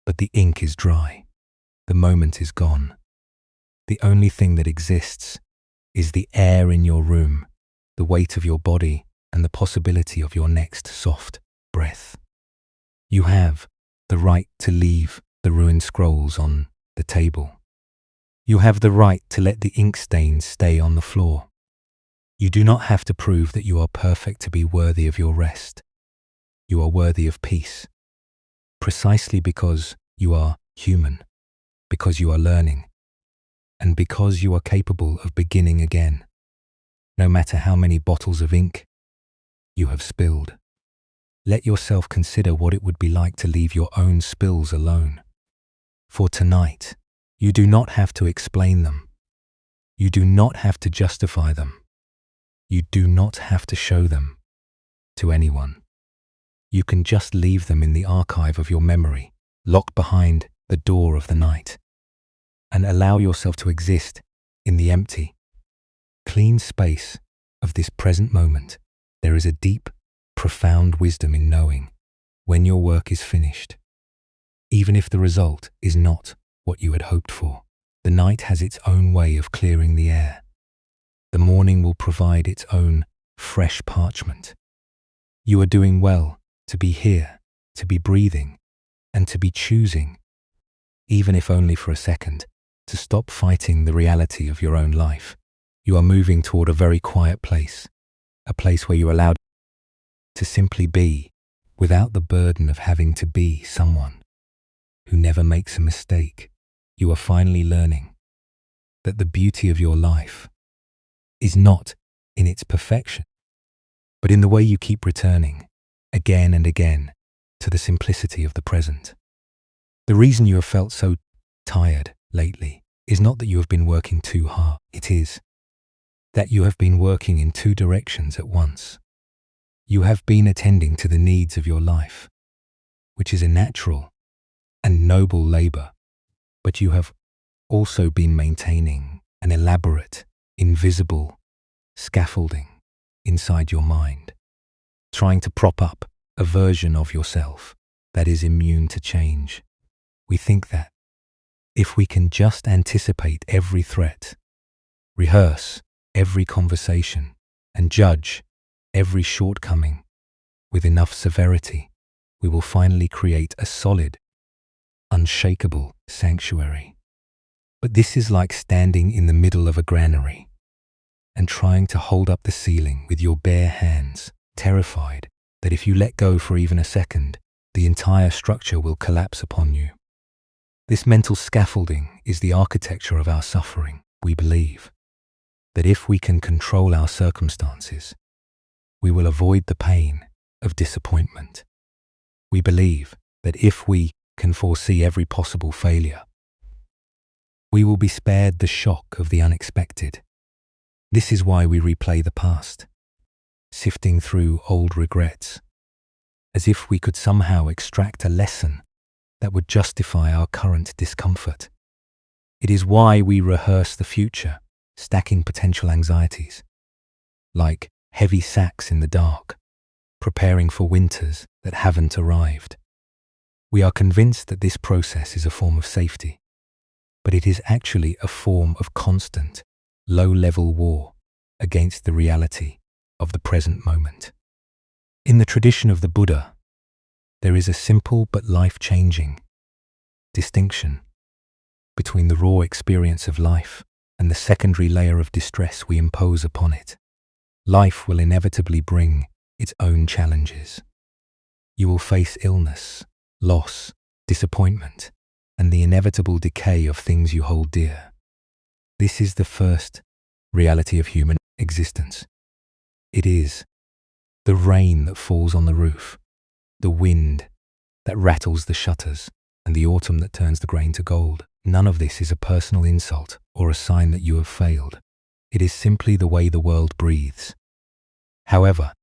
But the ink is dry. The moment is gone. The only thing that exists is the air in your room, the weight of your body, and the possibility of your next soft breath. You have the right to leave the ruined scrolls on the table. You have the right to let the ink stains stay on the floor. You do not have to prove that you are perfect to be worthy of your rest. You are worthy of peace, precisely because you are human, because you are learning, and because you are capable of beginning again, no matter how many bottles of ink you have spilled. Let yourself consider what it would be like to leave your own spills alone. For tonight, you do not have to explain them. You do not have to justify them. You do not have to show them to anyone. You can just leave them in the archive of your memory, locked behind the door of the night, and allow yourself to exist in the empty, clean space of this present moment. There is a deep, profound wisdom in knowing when your work is finished, even if the result is not what you had hoped for. The night has its own way of clearing the air. The morning will provide its own fresh parchment. You are doing well to be here, to be breathing, and to be choosing, even if only for a second, to stop fighting the reality of your own life. You are moving toward a very quiet place, a place where you are allowed to simply be without the burden of having to be someone who never makes a mistake. You are finally learning that the beauty of your life is not in its perfection, but in the way you keep returning again and again to the simplicity of the present. The reason you have felt so tired lately is not that you have been working too hard. It is that you have been working in two directions at once. You have been attending to the needs of your life, which is a natural and noble labor, but you have also been maintaining an elaborate, invisible scaffolding inside your mind, trying to prop up a version of yourself that is immune to change. We think that if we can just anticipate every threat, rehearse every conversation, and judge every shortcoming with enough severity, we will finally create a solid, unshakable sanctuary. But this is like standing in the middle of a granary and trying to hold up the ceiling with your bare hands, terrified that if you let go for even a second, the entire structure will collapse upon you. This mental scaffolding is the architecture of our suffering. We believe that if we can control our circumstances, we will avoid the pain of disappointment. We believe that if we can foresee every possible failure, we will be spared the shock of the unexpected. This is why we replay the past, sifting through old regrets, as if we could somehow extract a lesson that would justify our current discomfort. It is why we rehearse the future, stacking potential anxieties, like heavy sacks in the dark, preparing for winters that haven't arrived. We are convinced that this process is a form of safety, but it is actually a form of constant, low-level war against the reality of the present moment. In the tradition of the Buddha, there is a simple but life-changing distinction between the raw experience of life and the secondary layer of distress we impose upon it. Life will inevitably bring its own challenges. You will face illness, loss, disappointment, and the inevitable decay of things you hold dear. This is the first reality of human existence. It is the rain that falls on the roof, the wind that rattles the shutters, and the autumn that turns the grain to gold. None of this is a personal insult or a sign that you have failed. It is simply the way the world breathes. However,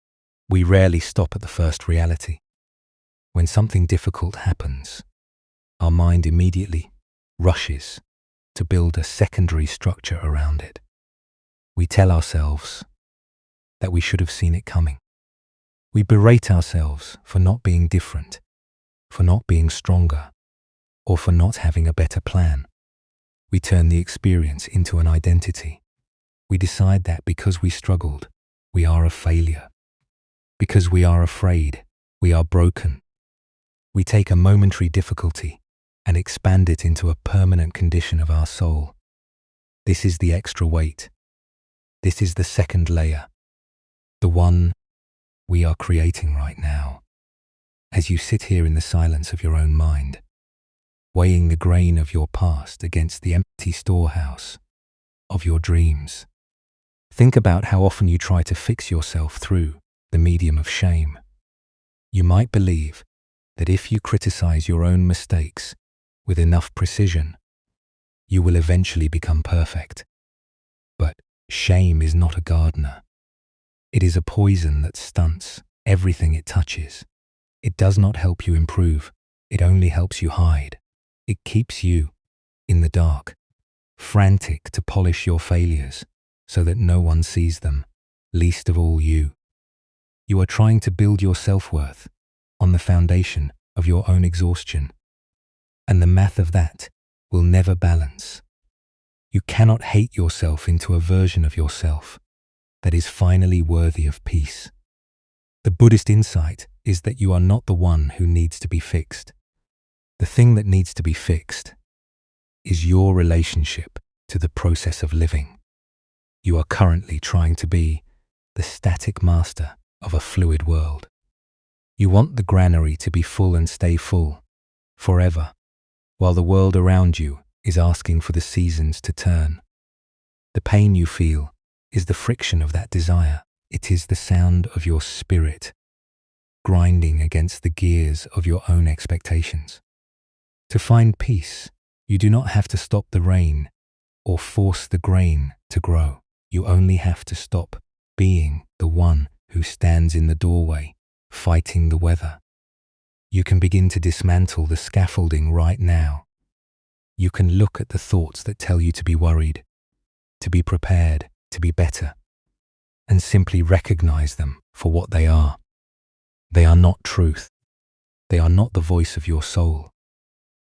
we rarely stop at the first reality. When something difficult happens, our mind immediately rushes to build a secondary structure around it. We tell ourselves that we should have seen it coming. We berate ourselves for not being different, for not being stronger, or for not having a better plan. We turn the experience into an identity. We decide that because we struggled, we are a failure. Because we are afraid, we are broken. We take a momentary difficulty and expand it into a permanent condition of our soul. This is the extra weight. This is the second layer, the one we are creating right now. As you sit here in the silence of your own mind, weighing the grain of your past against the empty storehouse of your dreams, think about how often you try to fix yourself through the medium of shame. You might believe that if you criticize your own mistakes with enough precision, you will eventually become perfect. But shame is not a gardener. It is a poison that stunts everything it touches. It does not help you improve. It only helps you hide. It keeps you in the dark, frantic to polish your failures so that no one sees them, least of all you. You are trying to build your self-worth on the foundation of your own exhaustion, and the math of that will never balance. You cannot hate yourself into a version of yourself that is finally worthy of peace. The Buddhist insight is that you are not the one who needs to be fixed. The thing that needs to be fixed is your relationship to the process of living. You are currently trying to be the static master of a fluid world. You want the granary to be full and stay full forever, while the world around you is asking for the seasons to turn. The pain you feel is the friction of that desire. It is the sound of your spirit grinding against the gears of your own expectations. To find peace, you do not have to stop the rain or force the grain to grow. You only have to stop being the one who stands in the doorway, fighting the weather. You can begin to dismantle the scaffolding right now. You can look at the thoughts that tell you to be worried, to be prepared, to be better, and simply recognize them for what they are. They are not truth. They are not the voice of your soul.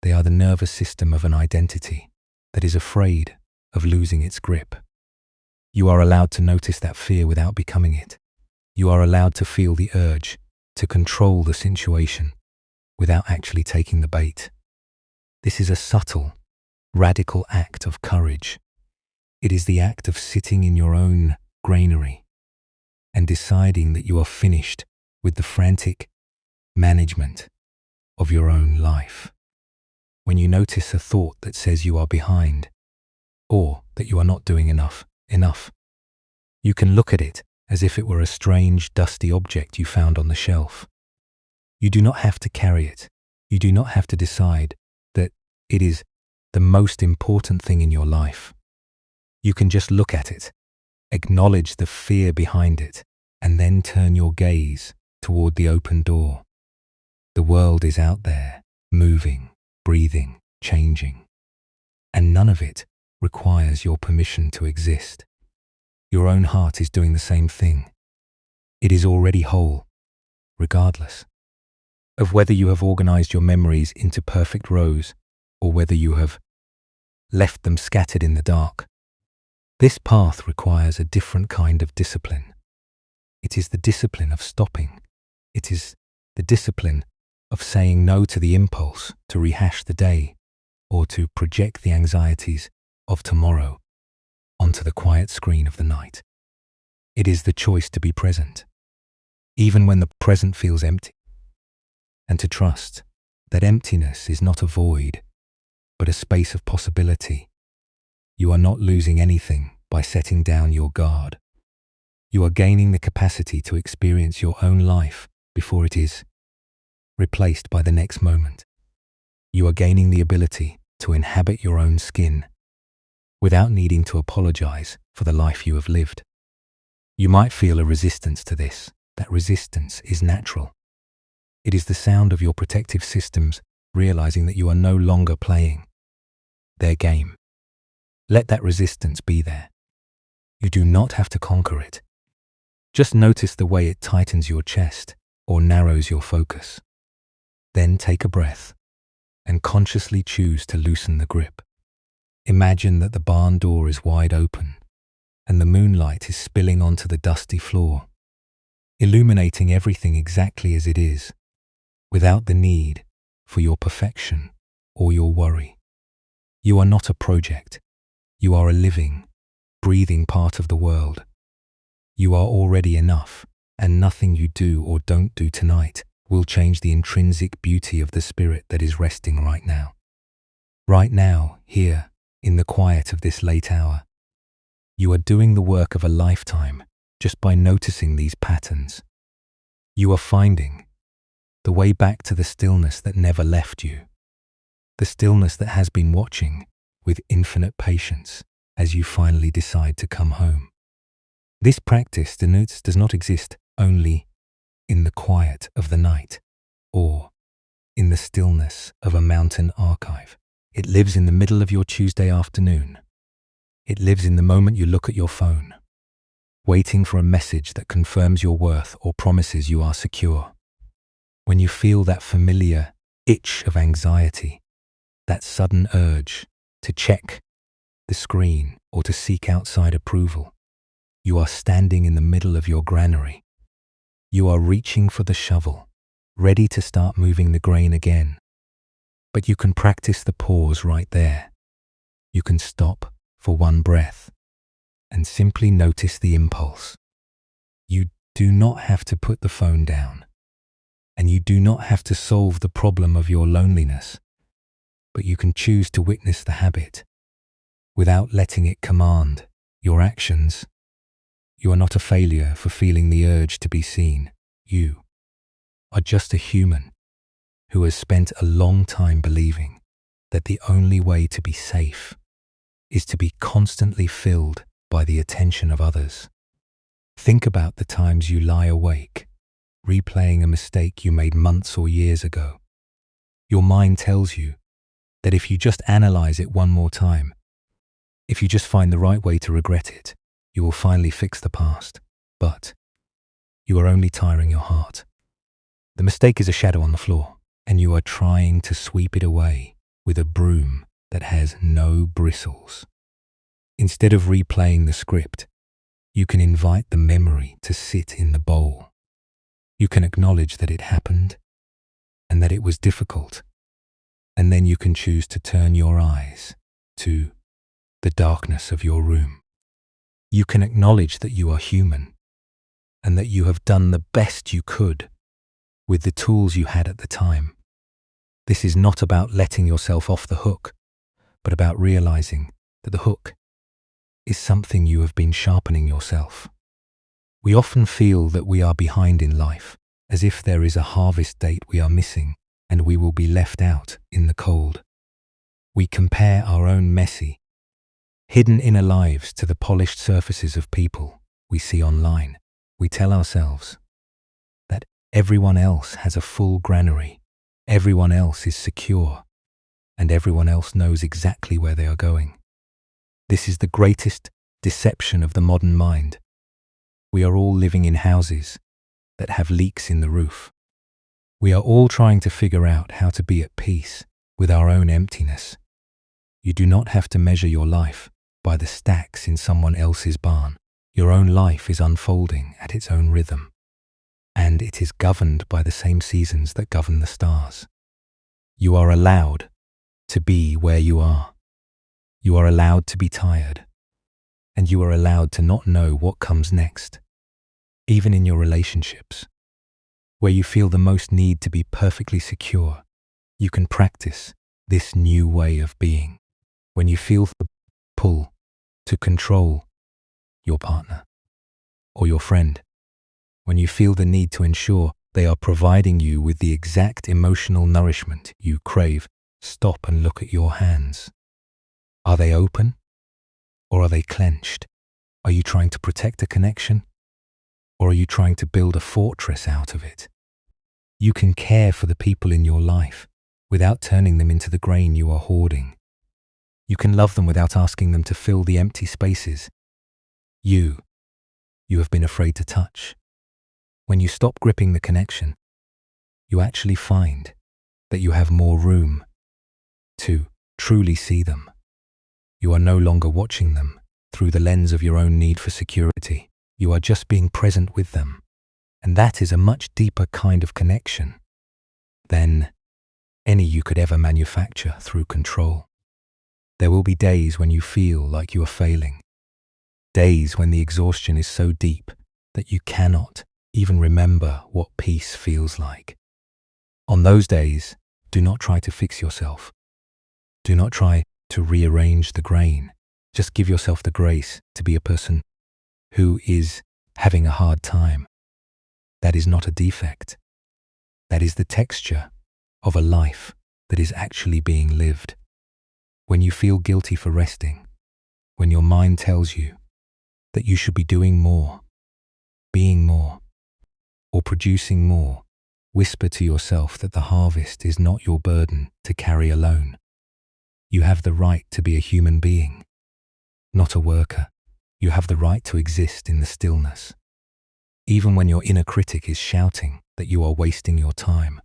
They are the nervous system of an identity that is afraid of losing its grip. You are allowed to notice that fear without becoming it. You are allowed to feel the urge to control the situation without actually taking the bait. This is a subtle, radical act of courage. It is the act of sitting in your own granary and deciding that you are finished with the frantic management of your own life. when you notice a thought that says you are behind, or that you are not doing enough, you can look at it as if it were a strange, dusty object you found on the shelf. You do not have to carry it. You do not have to decide that it is the most important thing in your life. You can just look at it, acknowledge the fear behind it, and then turn your gaze toward the open door. The world is out there, moving, breathing, changing, and none of it requires your permission to exist. Your own heart is doing the same thing. It is already whole, regardless of whether you have organized your memories into perfect rows or whether you have left them scattered in the dark. This path requires a different kind of discipline. It is the discipline of stopping. It is the discipline of saying no to the impulse to rehash the day or to project the anxieties of tomorrow onto the quiet screen of the night. It is the choice to be present, even when the present feels empty, and to trust that emptiness is not a void, but a space of possibility. You are not losing anything by setting down your guard. You are gaining the capacity to experience your own life before it is replaced by the next moment. You are gaining the ability to inhabit your own skin without needing to apologize for the life you have lived. You might feel a resistance to this. That resistance is natural. It is the sound of your protective systems realizing that you are no longer playing their game. Let that resistance be there. You do not have to conquer it. Just notice the way it tightens your chest or narrows your focus. Then take a breath and consciously choose to loosen the grip. Imagine that the barn door is wide open and the moonlight is spilling onto the dusty floor, illuminating everything exactly as it is, without the need for your perfection or your worry. You are not a project. You are a living, breathing part of the world. You are already enough, and nothing you do or don't do tonight will change the intrinsic beauty of the spirit that is resting right now. Right now, here, in the quiet of this late hour, you are doing the work of a lifetime just by noticing these patterns. You are finding the way back to the stillness that never left you, the stillness that has been watching with infinite patience as you finally decide to come home. This practice does not exist only in the quiet of the night or in the stillness of a mountain archive. It lives in the middle of your Tuesday afternoon. It lives in the moment you look at your phone, waiting for a message that confirms your worth or promises you are secure. When you feel that familiar itch of anxiety, that sudden urge to check the screen or to seek outside approval, you are standing in the middle of your granary. You are reaching for the shovel, ready to start moving the grain again. But you can practice the pause right there. You can stop for one breath and simply notice the impulse. You do not have to put the phone down, and you do not have to solve the problem of your loneliness, but you can choose to witness the habit without letting it command your actions. You are not a failure for feeling the urge to be seen. You are just a human who has spent a long time believing that the only way to be safe is to be constantly filled by the attention of others. Think about the times you lie awake, replaying a mistake you made months or years ago. Your mind tells you that if you just analyze it one more time, if you just find the right way to regret it, you will finally fix the past. But you are only tiring your heart. The mistake is a shadow on the floor, and you are trying to sweep it away with a broom that has no bristles. Instead of replaying the script, you can invite the memory to sit in the bowl. You can acknowledge that it happened and that it was difficult, and then you can choose to turn your eyes to the darkness of your room. You can acknowledge that you are human and that you have done the best you could with the tools you had at the time. This is not about letting yourself off the hook, but about realizing that the hook is something you have been sharpening yourself. We often feel that we are behind in life, as if there is a harvest date we are missing and we will be left out in the cold. We compare our own messy, hidden inner lives to the polished surfaces of people we see online. We tell ourselves that everyone else has a full granary, everyone else is secure, and everyone else knows exactly where they are going. This is the greatest deception of the modern mind. We are all living in houses that have leaks in the roof. We are all trying to figure out how to be at peace with our own emptiness. You do not have to measure your life by the stacks in someone else's barn. Your own life is unfolding at its own rhythm, and it is governed by the same seasons that govern the stars. You are allowed to be where you are. You are allowed to be tired, and you are allowed to not know what comes next. Even in your relationships, where you feel the most need to be perfectly secure, you can practice this new way of being. When you feel the pull to control your partner or your friend, when you feel the need to ensure they are providing you with the exact emotional nourishment you crave, stop and look at your hands. Are they open or are they clenched? Are you trying to protect a connection or are you trying to build a fortress out of it? You can care for the people in your life without turning them into the grain you are hoarding. You can love them without asking them to fill the empty spaces you have been afraid to touch. When you stop gripping the connection, you actually find that you have more room to truly see them. You are no longer watching them through the lens of your own need for security. You are just being present with them. And that is a much deeper kind of connection than any you could ever manufacture through control. There will be days when you feel like you are failing. Days when the exhaustion is so deep that you cannot even remember what peace feels like. On those days, do not try to fix yourself. Do not try to rearrange the grain. Just give yourself the grace to be a person who is having a hard time. That is not a defect. That is the texture of a life that is actually being lived. When you feel guilty for resting, when your mind tells you that you should be doing more, being more, or producing more, whisper to yourself that the harvest is not your burden to carry alone. You have the right to be a human being, not a worker. You have the right to exist in the stillness. Even when your inner critic is shouting that you are wasting your time,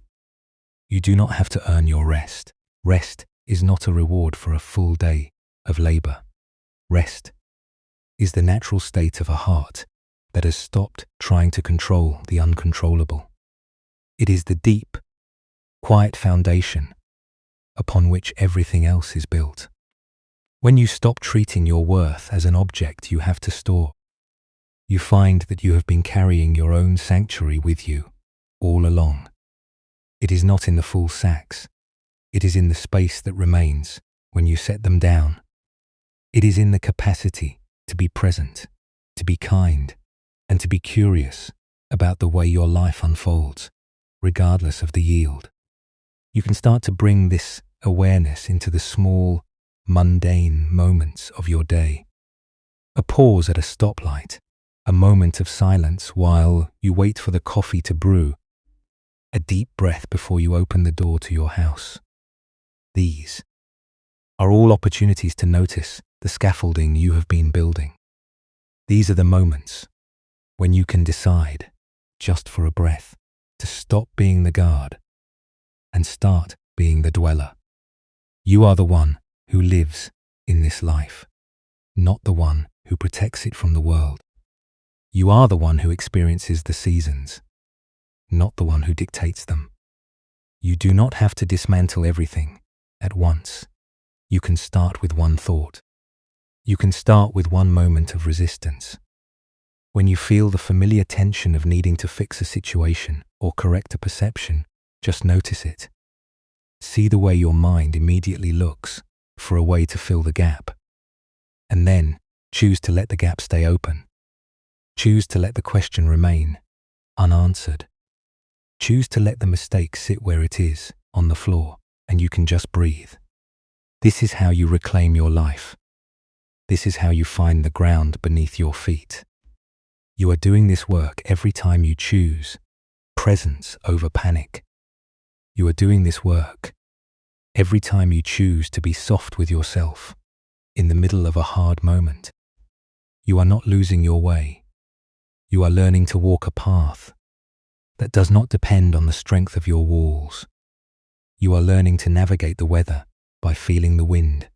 you do not have to earn your rest. Rest is not a reward for a full day of labor. Rest is the natural state of a heart that has stopped trying to control the uncontrollable. It is the deep, quiet foundation upon which everything else is built. When you stop treating your worth as an object you have to store, you find that you have been carrying your own sanctuary with you all along. It is not in the full sacks. It is in the space that remains when you set them down. It is in the capacity to be present, to be kind, and to be curious about the way your life unfolds, regardless of the yield. You can start to bring this awareness into the small, mundane moments of your day. A pause at a stoplight, a moment of silence while you wait for the coffee to brew, a deep breath before you open the door to your house. These are all opportunities to notice the scaffolding you have been building. These are the moments when you can decide, just for a breath, to stop being the guard and start being the dweller. You are the one who lives in this life, not the one who protects it from the world. You are the one who experiences the seasons, not the one who dictates them. You do not have to dismantle everything at once. You can start with one thought. You can start with one moment of resistance. When you feel the familiar tension of needing to fix a situation or correct a perception, just notice it. See the way your mind immediately looks for a way to fill the gap. And then choose to let the gap stay open. Choose to let the question remain unanswered. Choose to let the mistake sit where it is, on the floor, and you can just breathe. This is how you reclaim your life. This is how you find the ground beneath your feet. You are doing this work every time you choose presence over panic. You are doing this work every time you choose to be soft with yourself in the middle of a hard moment. You are not losing your way. You are learning to walk a path that does not depend on the strength of your walls. You are learning to navigate the weather by feeling the wind,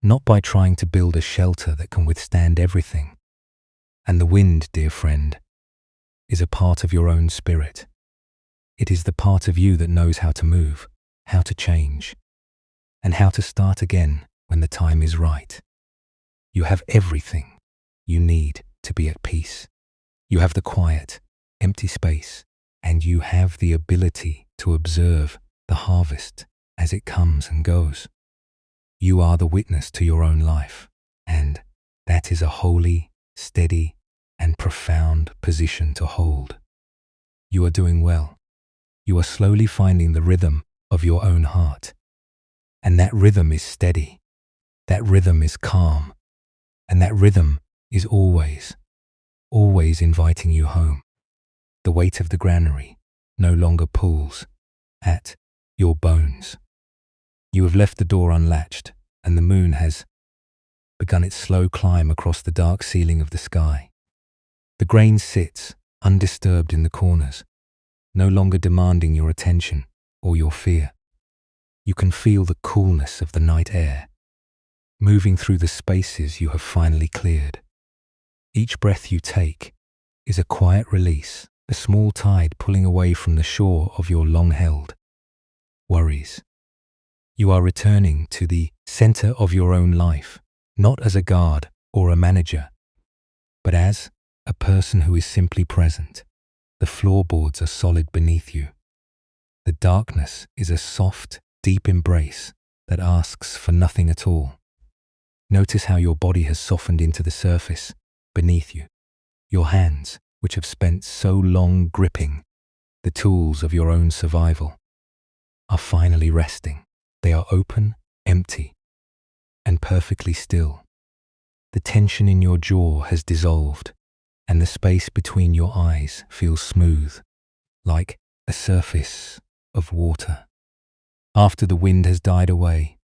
not by trying to build a shelter that can withstand everything. And the wind, dear friend, is a part of your own spirit. It is the part of you that knows how to move, how to change, and how to start again when the time is right. You have everything you need to be at peace. You have the quiet, empty space, and you have the ability to observe the harvest as it comes and goes. You are the witness to your own life, and that is a holy, steady, and profound position to hold. You are doing well. You are slowly finding the rhythm of your own heart, and that rhythm is steady. That rhythm is calm, and that rhythm is always inviting you home. The weight of the granary no longer pulls at your bones. You have left the door unlatched, and the moon has begun its slow climb across the dark ceiling of the sky. The grain sits undisturbed in the corners, no longer demanding your attention or your fear. You can feel the coolness of the night air moving through the spaces you have finally cleared. Each breath you take is a quiet release, a small tide pulling away from the shore of your long-held worries. You are returning to the center of your own life, not as a guard or a manager, but as a person who is simply present. The floorboards are solid beneath you. The darkness is a soft, deep embrace that asks for nothing at all. Notice how your body has softened into the surface beneath you. Your hands, which have spent so long gripping the tools of your own survival, are finally resting. They are open, empty, and perfectly still. The tension in your jaw has dissolved, and the space between your eyes feels smooth, like a surface of water. After the wind has died away,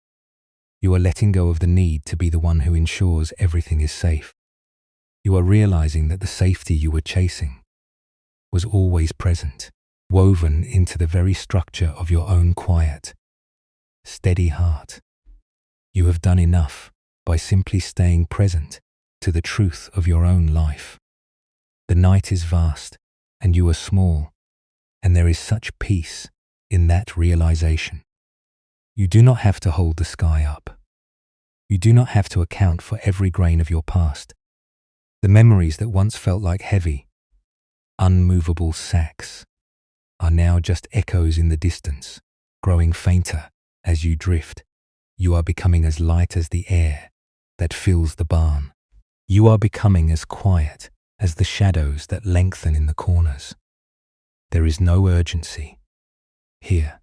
you are letting go of the need to be the one who ensures everything is safe. You are realizing that the safety you were chasing was always present, woven into the very structure of your own quiet, steady heart. You have done enough by simply staying present to the truth of your own life. The night is vast, and you are small, and there is such peace in that realization. You do not have to hold the sky up. You do not have to account for every grain of your past. The memories that once felt like heavy, unmovable sacks are now just echoes in the distance, growing fainter as you drift. You are becoming as light as the air that fills the barn. You are becoming as quiet as the shadows that lengthen in the corners. There is no urgency here.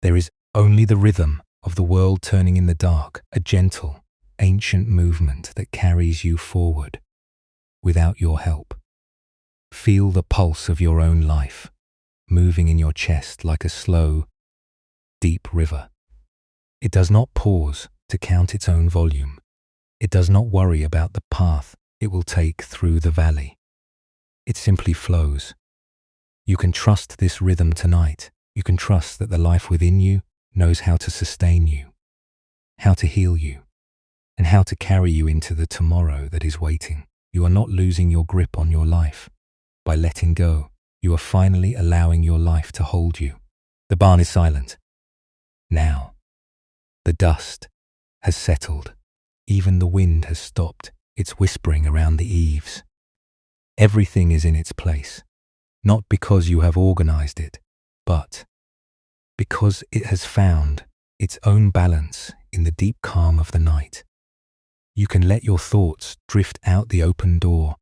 There is only the rhythm of the world turning in the dark, a gentle, ancient movement that carries you forward without your help. Feel the pulse of your own life moving in your chest like a slow, deep river. It does not pause to count its own volume. It does not worry about the path it will take through the valley. It simply flows. You can trust this rhythm tonight. You can trust that the life within you knows how to sustain you, how to heal you, and how to carry you into the tomorrow that is waiting. You are not losing your grip on your life. By letting go, you are finally allowing your life to hold you. The barn is silent. Now, the dust has settled. Even the wind has stopped its whispering around the eaves. Everything is in its place, not because you have organized it, but because it has found its own balance in the deep calm of the night. You can let your thoughts drift out the open door,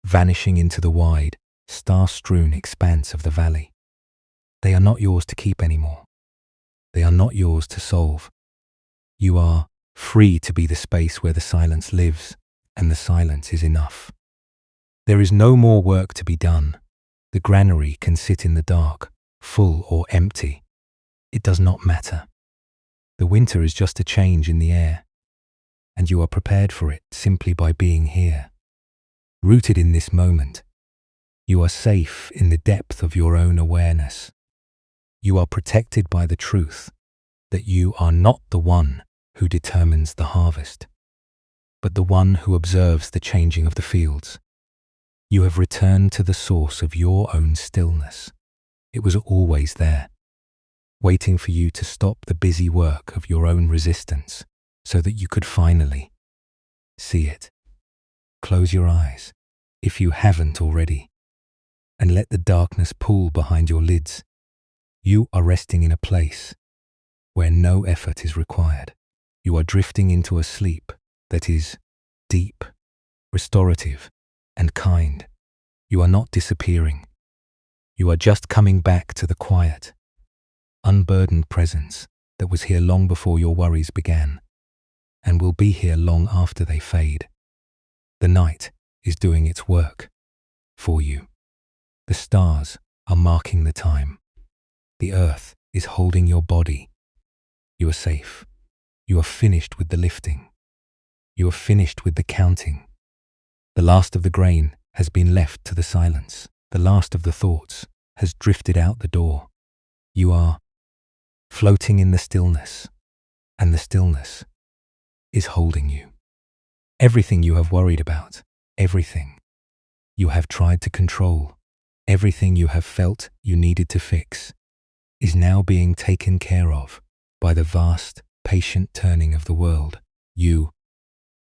vanishing into the wide, star-strewn expanse of the valley. They are not yours to keep anymore. They are not yours to solve. You are free to be the space where the silence lives, and the silence is enough. There is no more work to be done. The granary can sit in the dark, full or empty. It does not matter. The winter is just a change in the air, and you are prepared for it simply by being here. Rooted in this moment, you are safe in the depth of your own awareness. You are protected by the truth that you are not the one who determines the harvest, but the one who observes the changing of the fields. You have returned to the source of your own stillness. It was always there, waiting for you to stop the busy work of your own resistance so that you could finally see it. Close your eyes, if you haven't already, and let the darkness pool behind your lids. You are resting in a place where no effort is required. You are drifting into a sleep that is deep, restorative, and kind. You are not disappearing. You are just coming back to the quiet, unburdened presence that was here long before your worries began, and will be here long after they fade. The night is doing its work for you. The stars are marking the time. The earth is holding your body. You are safe. You are finished with the lifting. You are finished with the counting. The last of the grain has been left to the silence. The last of the thoughts has drifted out the door. You are floating in the stillness, and the stillness is holding you. Everything you have worried about, everything you have tried to control, everything you have felt you needed to fix, is now being taken care of by the vast, patient turning of the world. You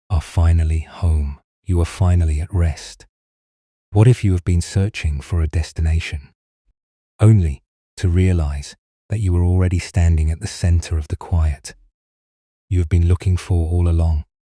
are finally home. You are finally at rest. What if you have been searching for a destination, only to realize that you were already standing at the center of the quiet you have been looking for all along?